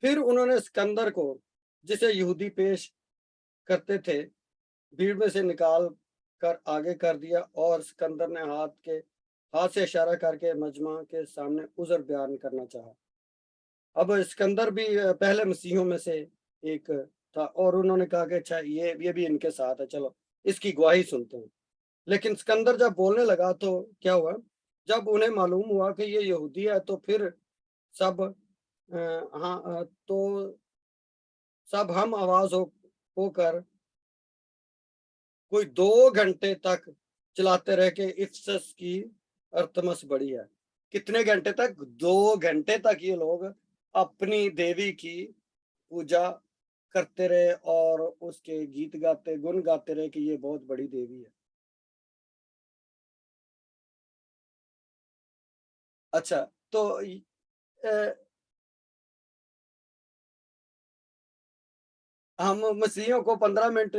फिर उन्होंने सिकंदर को, जिसे यहूदी पेश करते थे, भीड़ में से निकाल कर आगे कर दिया और सिकंदर ने हाथ से इशारा करके मजमा के सामने उज़र बयान करना चाहा। अब सिकंदर भी पहले मसीहों में से एक था और उन्होंने कहा कि अच्छा ये भी इनके साथ है, चलो इसकी गवाही सुनते हैं। लेकिन सिकंदर जब बोलने लगा तो क्या हुआ, जब उन्हें मालूम हुआ कि ये यहूदी है तो फिर सब तो सब हम आवाज होकर कोई 2 घंटे तक चलाते रहे कि इफिसस की अर्थमस बड़ी है। कितने घंटे तक? 2 घंटे तक ये लोग अपनी देवी की पूजा करते रहे और उसके गीत गाते, गुण गाते रहे कि ये बहुत बड़ी देवी है। अच्छा, तो हम मसीहियों को 15 मिनट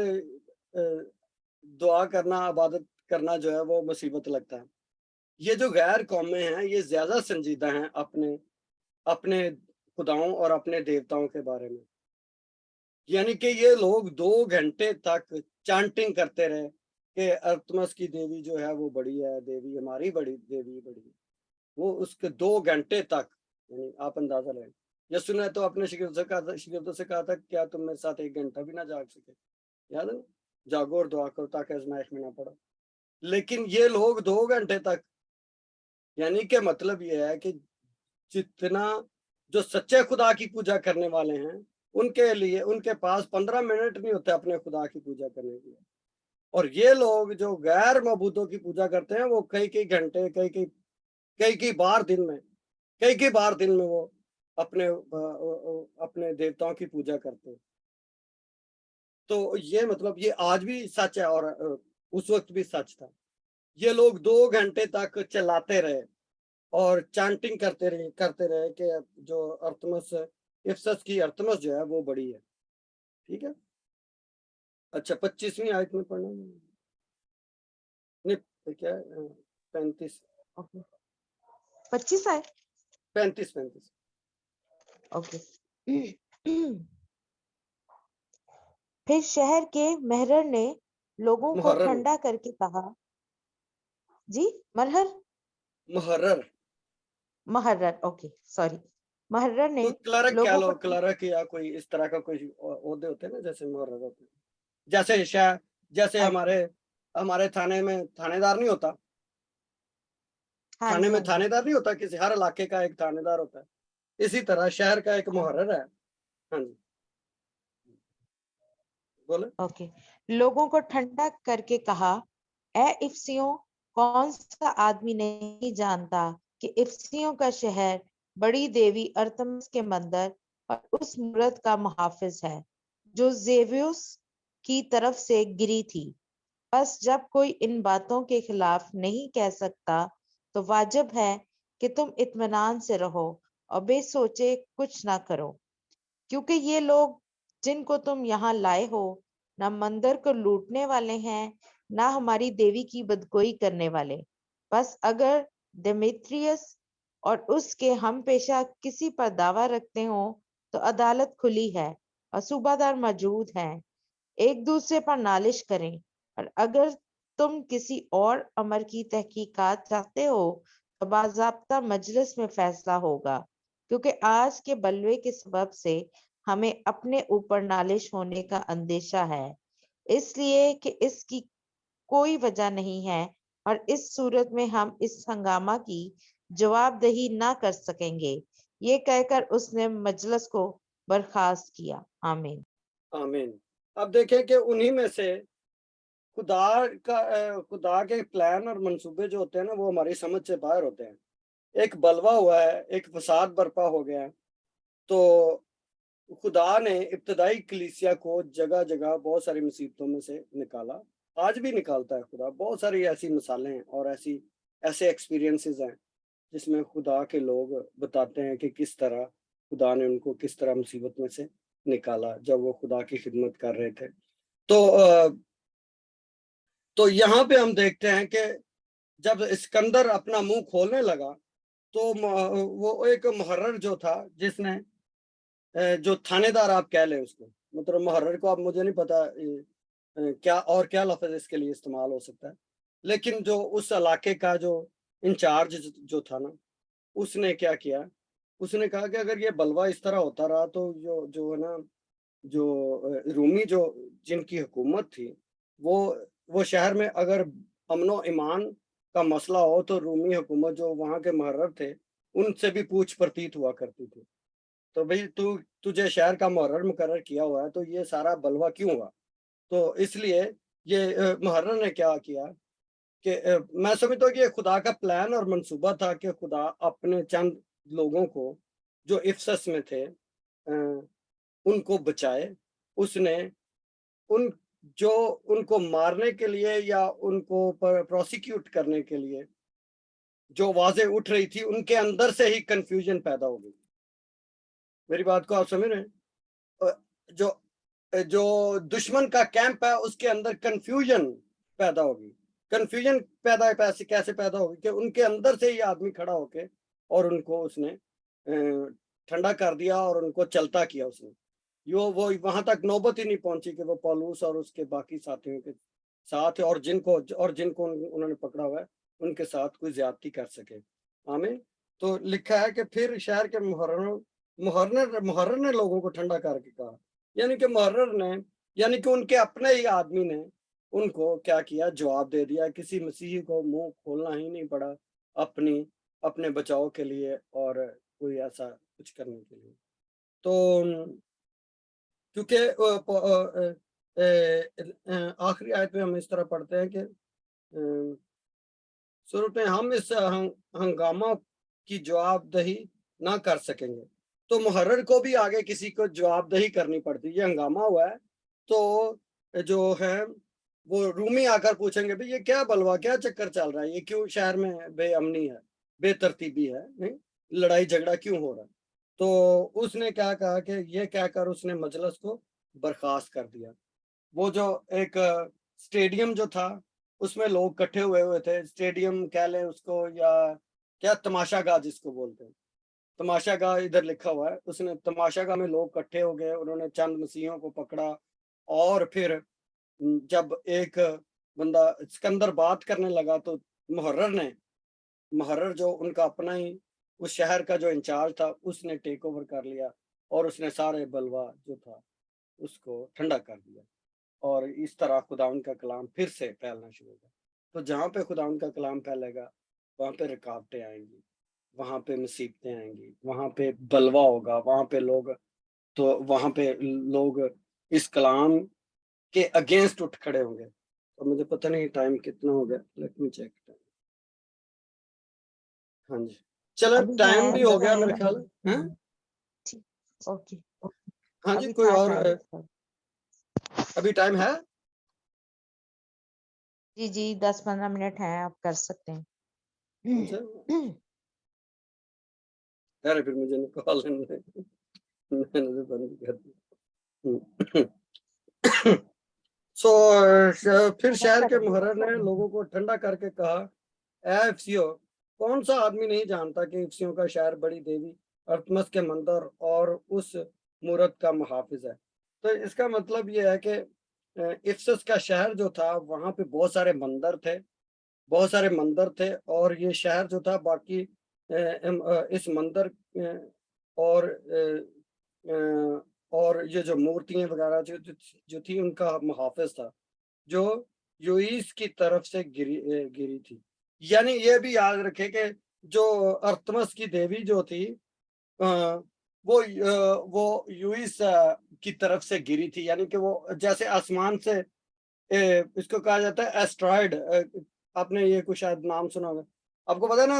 दुआ करना, इबादत करना जो है वो मुसीबत लगता है। ये जो गैर कौमें हैं ये ज्यादा संजीदा हैं अपने अपने खुदाओं और अपने देवताओं के बारे में। यानी कि ये लोग 2 घंटे तक चांटिंग करते रहे कि अर्थमस की देवी जो है वो बड़ी है, देवी हमारी बड़ी देवी बड़ी है। वो उसके 2 घंटे तक, यानी आप अंदाजा लें। यीशु ने तो अपने शिगिर्दों से कहा था, क्या तुम मेरे साथ 1 घंटा भी ना जाग सके? याद है? जागो और दुआ करो ताकि आजमाइश में ना पड़ो। लेकिन ये लोग 2 घंटे तक, यानी कि मतलब ये है कि जितना जो सच्चे खुदा की पूजा करने वाले हैं उनके लिए, उनके पास 15 मिनट नहीं होते अपने खुदा की पूजा करने के लिए। और ये लोग जो गैर मबूदों की पूजा करते हैं वो कई कई घंटे, कई कई बार दिन में वो अपने देवताओं की पूजा करते हैं। तो ये मतलब ये आज भी सच है और उस वक्त भी सच था। ये लोग 2 घंटे तक चलाते रहे और चैंटिंग करते रहे कि जो अर्थमस, इफिसस की अर्थमस जो है वो बड़ी है। ठीक है। अच्छा, 25वीं आयत में पढ़ना नहीं, क्या 35 ओके 25 है 35 ओके फिर शहर के महरर ने लोगों को मुहर्रर ठंडा करके कहा, जी मरहर मुहर्रर महर्रर, ओके सॉरी, महर्रर ने कोई क्लर्क कह लोगों लो, को क्लर्क या कोई इस तरह का कोई ओहदे होते हैं ना, जैसे मुहर्रर होते हैं। जैसे शायद, जैसे अच्छा, हमारे थाने में थानेदार नहीं होता, हाँ थाने जी में हाँ जी थानेदार नहीं होता, किसी हर इलाके का एक थानेदार होता है। इसी तरह शहर का एक हाँ मुहर्रर है। हाँ जी, बोले। ओके। लोगों को ठंडा करके कहा, ए इफसियों, कौन सा आदमी नहीं जानता कि इफसियों का शहर बड़ी देवी अर्थमिस के मंदिर और उस मूरत का मुहाफिज है जो जेवियस की तरफ से गिरी थी। बस जब कोई इन बातों के खिलाफ नहीं कह सकता तो वाजिब है कि तुम इत्मीनान से रहो और बेसोचे कुछ ना करो, क्योंकि ये लोग जिनको तुम यहाँ लाए हो ना मंदिर को लूटने वाले हैं ना हमारी देवी की बदगोई करने वाले। बस अगर डेमेत्रियस और उसके हम पेशा किसी पर दावा रखते हो तो अदालत खुली है और सूबादार मौजूद हैं, एक दूसरे पर नालिश करें। और अगर तुम किसी और अमर की तहकीकात चाहते हो तो बाज़ाब्ता मजलिस में फैसला होगा, क्योंकि आज के बलवे के सबब से हमें अपने ऊपर नालिश होने का अंदेशा है, इसलिए कि इसकी कोई वजह नहीं है और इस सूरत में हम इस हंगामा की जवाबदेही ना कर सकेंगे। ये कहकर उसने मजलिस को बर्खास्त किया। आमीन। आमीन। अब देखें कि उन्हीं में से खुदा के प्लान और मंसूबे जो होते हैं ना वो हमारी समझ से बाहर होते हैं। एक बलवा हुआ है, एक फसाद बर्पा हो गया है। तो खुदा ने इब्तदाई कलीसिया को जगह जगह बहुत सारी मुसीबतों में से निकाला, आज भी निकालता है खुदा। बहुत सारी ऐसी मिसालें हैं और ऐसे एक्सपीरियंसेस हैं जिसमें खुदा के लोग बताते हैं कि किस तरह खुदा ने उनको किस तरह मुसीबत में से निकाला जब वो खुदा की खिदमत कर रहे थे। तो यहाँ पे हम देखते हैं कि जब सिकंदर अपना मुंह खोलने लगा तो वो एक मुहर्रर जो था, जिसने जो थानेदार आप कह लें उसको, मतलब मुहर्रर को, आप मुझे नहीं पता क्या लफ्ज इसके लिए इस्तेमाल हो सकता है, लेकिन जो उस इलाके का जो इंचार्ज जो था ना, उसने क्या किया, उसने कहा कि अगर ये बलवा इस तरह होता रहा तो जो है ना, जो रूमी जो जिनकी हुकूमत थी, वो शहर में अगर अमनो ईमान का मसला हो तो रूमी हुकूमत जो वहाँ के मुहर्रर थे उनसे भी पूछ प्रतीत हुआ करती थी। तो भाई तुझे शहर का मुहर्रर मुकर्रर किया हुआ है तो ये सारा बलवा क्यों हुआ? तो इसलिए ये मुहर्रर ने क्या किया कि मैं समझता हूँ कि ये खुदा का प्लान और मंसूबा था कि खुदा अपने चंद लोगों को जो इफसस में थे उनको बचाए। उसने उनको मारने के लिए या उनको प्रोसिक्यूट करने के लिए जो आवाजें उठ रही थी, उनके अंदर से ही कंफ्यूजन पैदा हो गई। मेरी बात को आप समझ रहे हैं? जो जो दुश्मन का कैंप है उसके अंदर कंफ्यूजन पैदा होगी। कंफ्यूजन कैसे पैदा होगी कि उनके अंदर से ही आदमी खड़ा होके और उनको उसने ठंडा कर दिया और उनको चलता किया उसने। वो वहां तक नौबत ही नहीं पहुंची कि वो पौलुस और उसके बाकी साथियों के साथ और जिनको उन्होंने पकड़ा हुआ है उनके साथ कोई ज्यादती कर सके। आमीन। तो लिखा है कि फिर शहर के मुहर्रर ने लोगों को ठंडा करके कहा, यानी कि मुहर्रर ने, यानी कि उनके अपने ही आदमी ने उनको क्या किया, जवाब दे दिया। किसी मसीही को मुंह खोलना ही नहीं पड़ा अपने बचाव के लिए और कोई ऐसा कुछ करने के लिए। तो क्योंकि आखिरी आयत में हम इस तरह पढ़ते हैं कि शुरू में हम इस हंगामा की जवाबदही ना कर सकेंगे, तो मुहर्रर को भी आगे किसी को जवाबदही करनी पड़ती। ये हंगामा हुआ है तो जो है वो रूमी आकर पूछेंगे भाई ये क्या बलवा, क्या चक्कर चल रहा है, ये क्यों शहर में बेअमनी है, बेतरतीबी है, नहीं लड़ाई झगड़ा क्यों हो रहा है? तो उसने क्या कहा कि ये कहकर उसने मजलिस को बर्खास्त कर दिया। वो जो एक स्टेडियम जो था उसमें लोग इकट्ठे हुए थे, स्टेडियम कह लें उसको या क्या, तमाशागाह जिसको बोलते हैं, तमाशागाह इधर लिखा हुआ है। उसने तमाशागाह में लोग इकट्ठे हो गए, उन्होंने चंद मसीहों को पकड़ा और फिर जब एक बंदा सिकंदर बात करने लगा तो मुहर्रर जो उनका अपना ही उस शहर का जो इंचार्ज था उसने टेक ओवर कर लिया और उसने सारे बलवा जो था उसको ठंडा कर दिया। और इस तरह खुदावंद का कलाम फिर से फैलना शुरू होगा। तो जहाँ पे खुदावंद का कलाम फैलेगा वहाँ पे रुकावटें आएंगी, वहाँ पे मुसीबतें आएंगी, वहाँ पे बलवा होगा, वहाँ पे लोग इस कलाम के अगेंस्ट उठ खड़े होंगे। तो मुझे पता नहीं टाइम कितना हो गया, लेट मी चेक टाइम। हाँ जी, चलो अभी टाइम है भी हो 10 गया मेरे मिनट। ख्याल है। ठीक, ओके। हाँ जी, अभी कोई था और टाइम। अभी टाइम है? जी जी 10-15 मिनट है, आप कर सकते हैं। अच्छा, अरे फिर मुझे निकाल लेने मैंने तो बंद कर दी। फिर शहर के मुहर्रर ने लोगों को ठंडा करके कहा, ए इफसियों, कौन सा आदमी नहीं जानता कि इफसियों का शहर बड़ी देवी अर्थमस के मंदिर और उस मूरत का मुहाफिज है। तो इसका मतलब ये है कि इफसस का शहर जो था वहां पे बहुत सारे मंदिर थे और ये शहर जो था बाकी इस मंदिर और और ये जो मूर्तियां वगैरह जो थी उनका मुहाफिज था, जो यूईस की तरफ से गिरी थी। यानी ये भी याद रखे कि जो अर्थमस की देवी जो थी वो यूईस की तरफ से गिरी थी, यानी कि वो जैसे आसमान से इसको कहा जाता है एस्ट्रॉयड। आपने ये कुछ शायद नाम सुना होगा, आपको पता है ना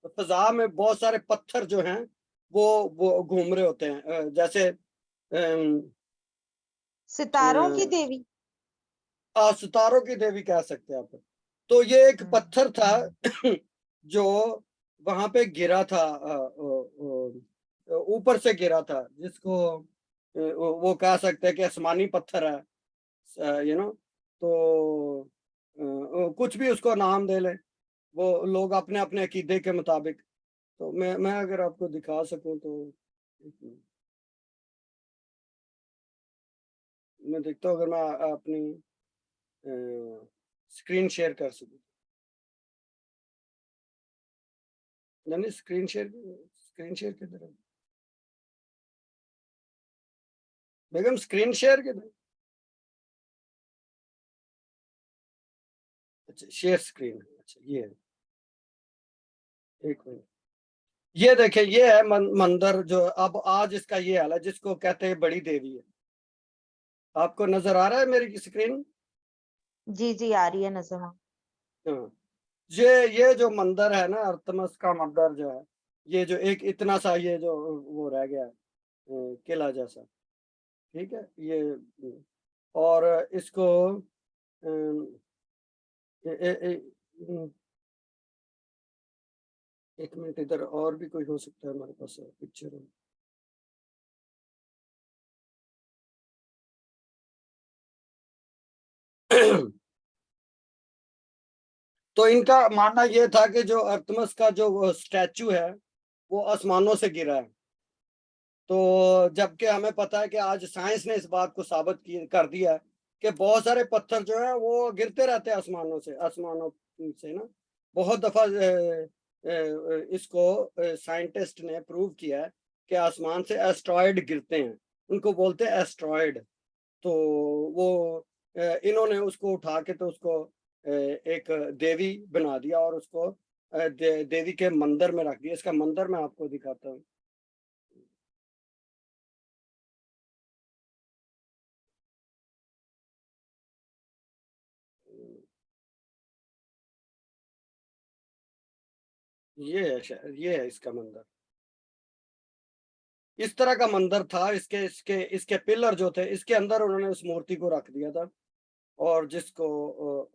फिजा में बहुत सारे पत्थर जो हैं वो घूम रहे होते हैं, जैसे सितारों की देवी। सितारों की देवी कह सकते हैं आप। तो ये एक पत्थर था जो वहां पे गिरा था, ऊपर से गिरा था, जिसको वो कह सकते हैं कि आसमानी पत्थर है, तो कुछ भी उसको नाम दे ले, वो लोग अपने अपने अकीदे के मुताबिक। तो मैं अगर आपको दिखा सकूं तो मैं देखता हूँ, अगर मैं अपनी स्क्रीन शेयर कर सकूं। यानी स्क्रीन शेयर किधर है बेगम? स्क्रीन शेयर किधर? अच्छा, शेयर स्क्रीन। अच्छा, ये है। एक मिनट, ये देखें, ये है मंदिर जो अब आज इसका ये हाल है, जिसको कहते हैं बड़ी देवी है। आपको नजर आ रहा है मेरी स्क्रीन? जी जी आ रही है नजर। हाँ, ये जो मंदिर है ना, अर्थमस का मंदिर जो है, ये जो एक इतना सा ये जो वो रह गया है, किला जैसा, ठीक है ये। और इसको अम, ए, ए, ए, एक मिनट, इधर और भी कोई हो सकता है हमारे पास पिक्चर। तो इनका मानना यह था कि जो अर्थमस का जो स्टैचू है वो आसमानों से गिरा है। तो जबकि हमें पता है कि आज साइंस ने इस बात को साबित कर दिया है कि बहुत सारे पत्थर जो है वो गिरते रहते हैं आसमानों से ना। बहुत दफा इसको साइंटिस्ट ने प्रूव किया है कि आसमान से एस्ट्रॉयड गिरते हैं, उनको बोलते हैं एस्ट्रॉयड। तो वो इन्होंने उसको उठा के तो उसको एक देवी बना दिया और उसको देवी के मंदिर में रख दिया। इसका मंदिर मैं आपको दिखाता हूँ। ये है इसका मंदिर। इस तरह का मंदिर था। इसके पिलर जो थे, इसके अंदर उन्होंने उस मूर्ति को रख दिया था, और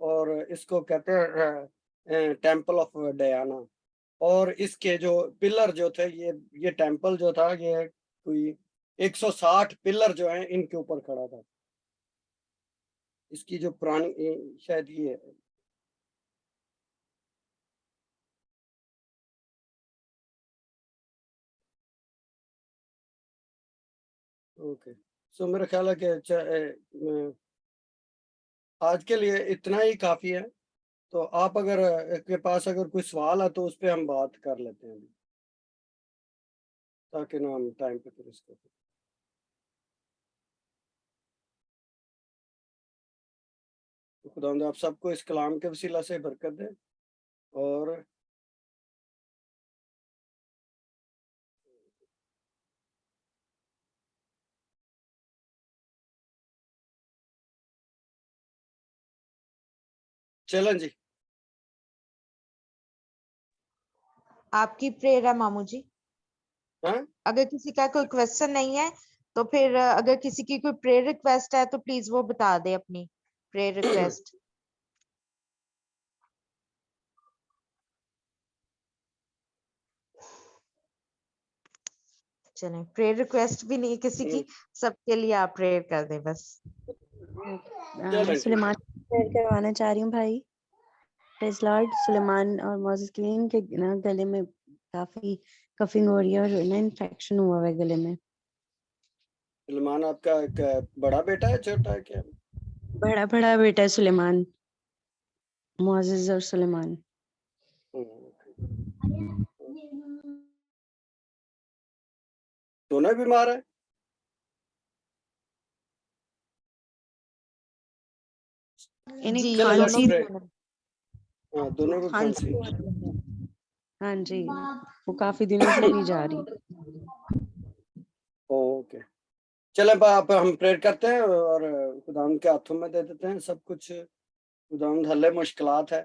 और इसको कहते हैं टेम्पल ऑफ डयाना। और इसके जो पिलर जो थे, ये टेम्पल जो था, ये कोई 160 पिलर जो हैं इनके ऊपर खड़ा था। इसकी जो पुरानी शायद ये है। ओके, सो मेरा ख्याल है कि आज के लिए इतना ही काफी है। तो आप अगर के पास अगर कोई सवाल है तो उस पर हम बात कर लेते हैं अभी, ताकि ना हम टाइम पे फिर इसको। तो खुदावंद आप सबको इस कलाम के वसीला से बरकत दे। और चलें जी। आपकी प्रेयर है मामू जी। हाँ, अगर किसी का कोई क्वेश्चन नहीं है तो फिर अगर किसी की कोई प्रेयर रिक्वेस्ट है तो प्लीज वो बता दे अपनी प्रेयर रिक्वेस्ट। चलें, प्रेयर रिक्वेस्ट भी नहीं किसी की, सबके लिए आप प्रेयर कर दें बस। सुलेमान प्रेयर करवाना चाह रही हूँ भाई। Praise Lord. सुलेमान और मोसेस के लिए इनके ना गले में काफी कफिंग हो रही है और ना इन्फेक्शन हुआ है गले में। सलमान आपका एक बड़ा बेटा है, छोटा है क्या? बड़ा बेटा है सुलेमान, मोसेस और सुलेमान। दोनों बीमार है? इन्हें जी चलो खांसी, दोनों को खांसी। खांसी। हाँ जी, वो काफी दिनों से नहीं जा रही। ओके, चले आप हम प्रेयर करते हैं और खुदावंद के हाथों में दे देते हैं सब कुछ। खुदावंद हल्ले मुश्किलात है,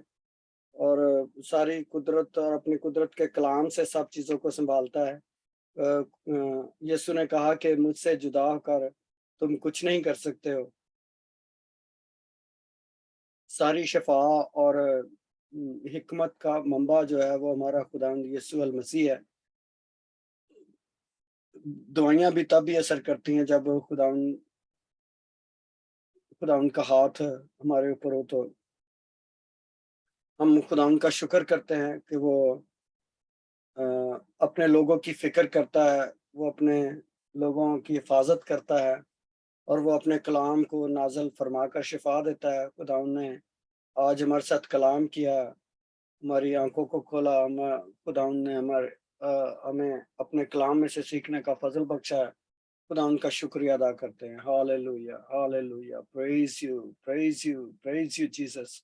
और सारी कुदरत और अपनी कुदरत के कलाम से सब चीज़ों को संभालता है। यीशु ने कहा कि मुझसे जुदा होकर तुम कुछ नहीं कर सकते हो। सारी शफा और हिकमत का मंबा जो है वो हमारा खुदावंद यीशु अल मसीह है। दवाइयाँ भी तब भी असर करती हैं जब खुदावंद का हाथ हमारे ऊपर हो। तो हम खुदावंद का शुक्र करते हैं कि वो अपने लोगों की फिक्र करता है, वो अपने लोगों की हिफाजत करता है और वो अपने कलाम को नाज़िल फरमा कर शिफा देता है। खुदावंद ने आज हमारे साथ कलाम किया, हमारी आंखों को खोला, खुदावंद ने हमें अपने कलाम में से सीखने का फजल बख्शा है। खुदा उनका शुक्रिया अदा करते हैं। Hallelujah, hallelujah, praise you, praise you, praise you Jesus.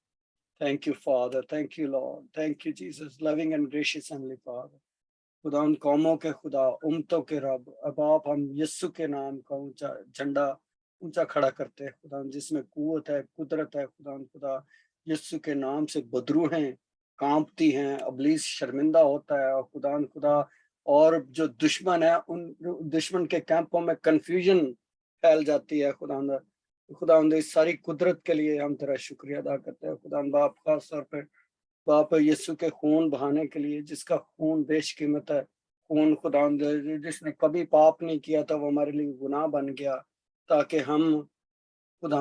Thank you father, thank you lord, thank you Jesus, loving and gracious heavenly father. खुदा उन कौमों के खुदा, उम्मतों के रब, अब आप हम यीशु के नाम का ऊंचा झंडा ऊंचा खड़ा करते हैं। खुदा जिसमें कुव्वत है, कुदरत है। खुदा यीशु के नाम से बदरू हैं, कांपती हैं, इब्लीस शर्मिंदा होता है। और खुदा और जो दुश्मन है उन दुश्मन के कैंपों में कंफ्यूजन फैल जाती है। खुदा इस सारी कुदरत के लिए हम तेरा शुक्रिया अदा करते हैं। खुदा बाप, खास तौर पर बाप यीशु के खून बहाने के लिए, जिसका खून बेशकीमत है। खून खुदा जिसने कभी पाप नहीं किया था, वो हमारे लिए गुनाह बन गया ताकि हम खुदा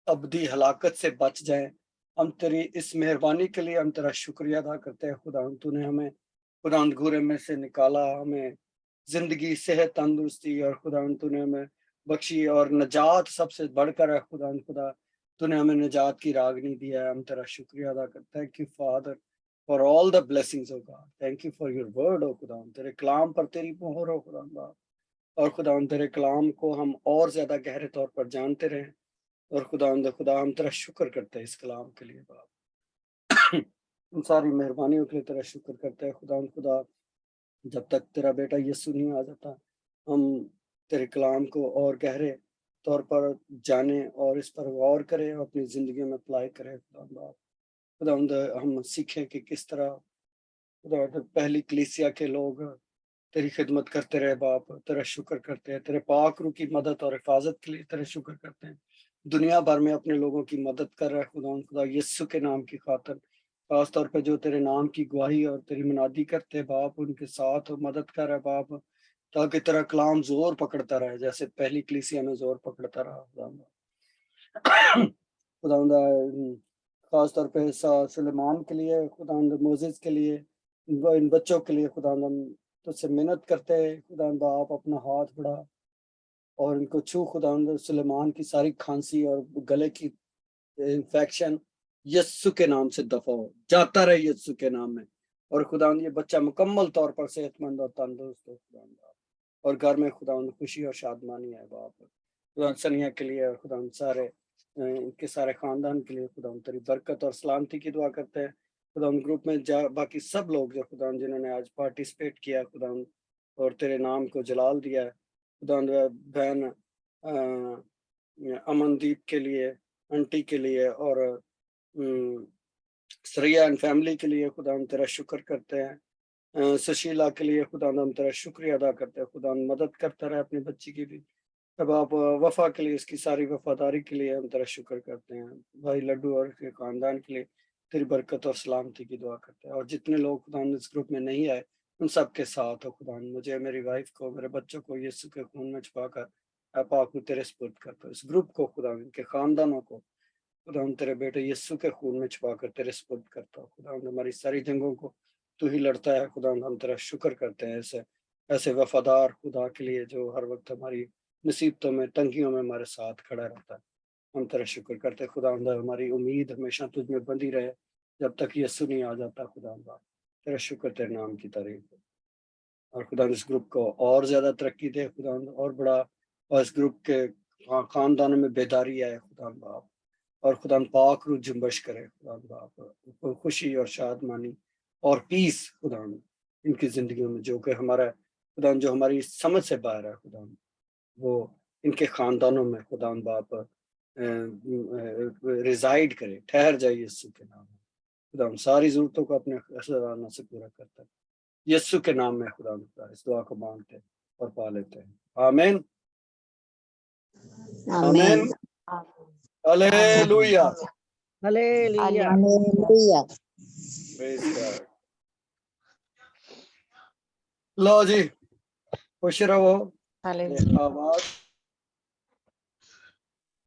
अबदी हलाकत से बच जाएं। हम तेरी इस मेहरबानी के लिए हम तेरा शुक्रिया अदा करते हैं। खुदा तूने हमें खुदा घूरे में से निकाला, हमें जिंदगी, सेहत, तंदुरुस्ती और खुदा तूने हमें बख्शी और नजात सबसे बढ़कर है। खुदा तूने हमें नजात की रागनी दिया है। हम तेरा शुक्रिया अदा करते हैं। Thank you father for all the blessings of God. Thank you for your word ओ खुदा, तेरे कलाम पर तेरी मोहर हो खुदा। और खुदा तेरे कलाम को हम और ज्यादा गहरे तौर पर जानते रहें। और खुदा हम तेरा शुक्र करते हैं इस कलाम के लिए बाप। उन सारी मेहरबानियों के लिए तेरा शुक्र करते हैं। खुदा जब तक तेरा बेटा यीशु नहीं आ जाता, हम तेरे कलाम को और गहरे तौर पर जाने और इस पर गौर करें और अपनी जिंदगी में अप्लाई करें। खुदा हम सीखें कि किस तरह खुदा पहली कलीसिया के लोग तेरी खिदमत करते रहे बाप। तेरा शुक्र करते हैं, तेरे पाक रूह की मदद और हिफाजत के लिए तेरे शुक्र करते हैं। दुनिया भर में अपने लोगों की मदद कर रहा है खुदा यीशु के नाम की खातिर। खास तौर पे जो तेरे नाम की गवाही और तेरी मुनादी करते हैं बाप, उनके साथ मदद कर रहा बाप, ताकि तेरा कलाम जोर पकड़ता रहे जैसे पहली कलीसिया में जोर पकड़ता रहा। खुदा खास तौर पे सुलेमान के लिए, खुदा मोसेस के लिए, इन बच्चों के लिए खुदा तुझसे मिन्नत करते हैं। खुदा आप अपना हाथ बढ़ा और इनको छू। खुदा सुलेमान की सारी खांसी और गले की इन्फेक्शन यस्सु के नाम से दफा हो जाता रहे यस्सु के नाम में। और खुदा ये बच्चा मुकम्मल तौर पर सेहतमंद और तंदुरुस्त हो खुदा। और घर में खुदा खुशी और शादमानी है बाप। खुदा सनिया के लिए और खुदा सारे इनके सारे खानदान के लिए खुदा तेरी बरकत और सलामती की दुआ करते हैं। खुदा ग्रुप में बाकी सब लोग जो खुदा जिन्होंने आज पार्टिसिपेट किया खुदा और तेरे नाम को जलाल दिया है। खुदा बहन अमनदीप के लिए, आंटी के लिए और सरिया एंड फैमिली के लिए खुदा हम तेरा शुक्र करते हैं। सुशीला के लिए खुदा हम तेरा शुक्रिया अदा करते हैं। खुदा मदद करता रहे अपनी बच्ची की भी। अब आप वफा के लिए, इसकी सारी वफादारी के लिए हम तेरा शुक्र करते हैं। भाई लड्डू और उसके खानदान के लिए तेरी बरकत और सलामती की दुआ करते हैं। और जितने लोग खुदा इस ग्रुप में नहीं आए उन सब के साथ हो खुदा, मुझे, मेरी वाइफ को, मेरे बच्चों को यीशु के खून में छुपाकर पाक तेरे स्पुर्द करता हूं। इस ग्रुप को खुदा, इनके खानदानों को खुदा तेरे बेटे यीशु के खून में छुपाकर तेरे स्पुर्द करता हूँ। खुदा हमारी सारी जंगों को तू ही लड़ता है। खुदा हम तेरा शुक्र करते हैं ऐसे वफादार खुदा के लिए जो हर वक्त हमारी मुसीबतों में, तंगियों में हमारे साथ खड़ा रहता है। हम तेरा शुक्र करते हैं खुदा, हमारी उम्मीद हमेशा तुझ में बंधी रहे जब तक यीशु नहीं आ जाता। खुदा तेरा शुक्र, तेरे नाम की तारीफ हो। और खुदा इस ग्रुप को और ज्यादा तरक्की दे खुदा, और बड़ा, और इस ग्रुप के खानदानों में बेदारी आए खुदा बाप। और खुदा पाक रूह जुम्बश करे खुदा बाप, खुशी और शादमानी और पीस खुदा इनकी जिंदगियों में, जो कि हमारा खुदा जो हमारी समझ से बाहर है खुदा, वो इनके खानदानों में खुदा बाप रिजाइड करे, ठहर जाए यीशु के नाम में। खुदा हम सारी जरूरतों को अपने खजाना से पूरा करता है, यीशु के नाम में खुदा इस दुआ को मांगते हैं और पा लेते हैं। आमीन आमीन hallelujah hallelujah. Hallelujah. Praise God. लो जी खुश रहो। हालेलुया। आवाज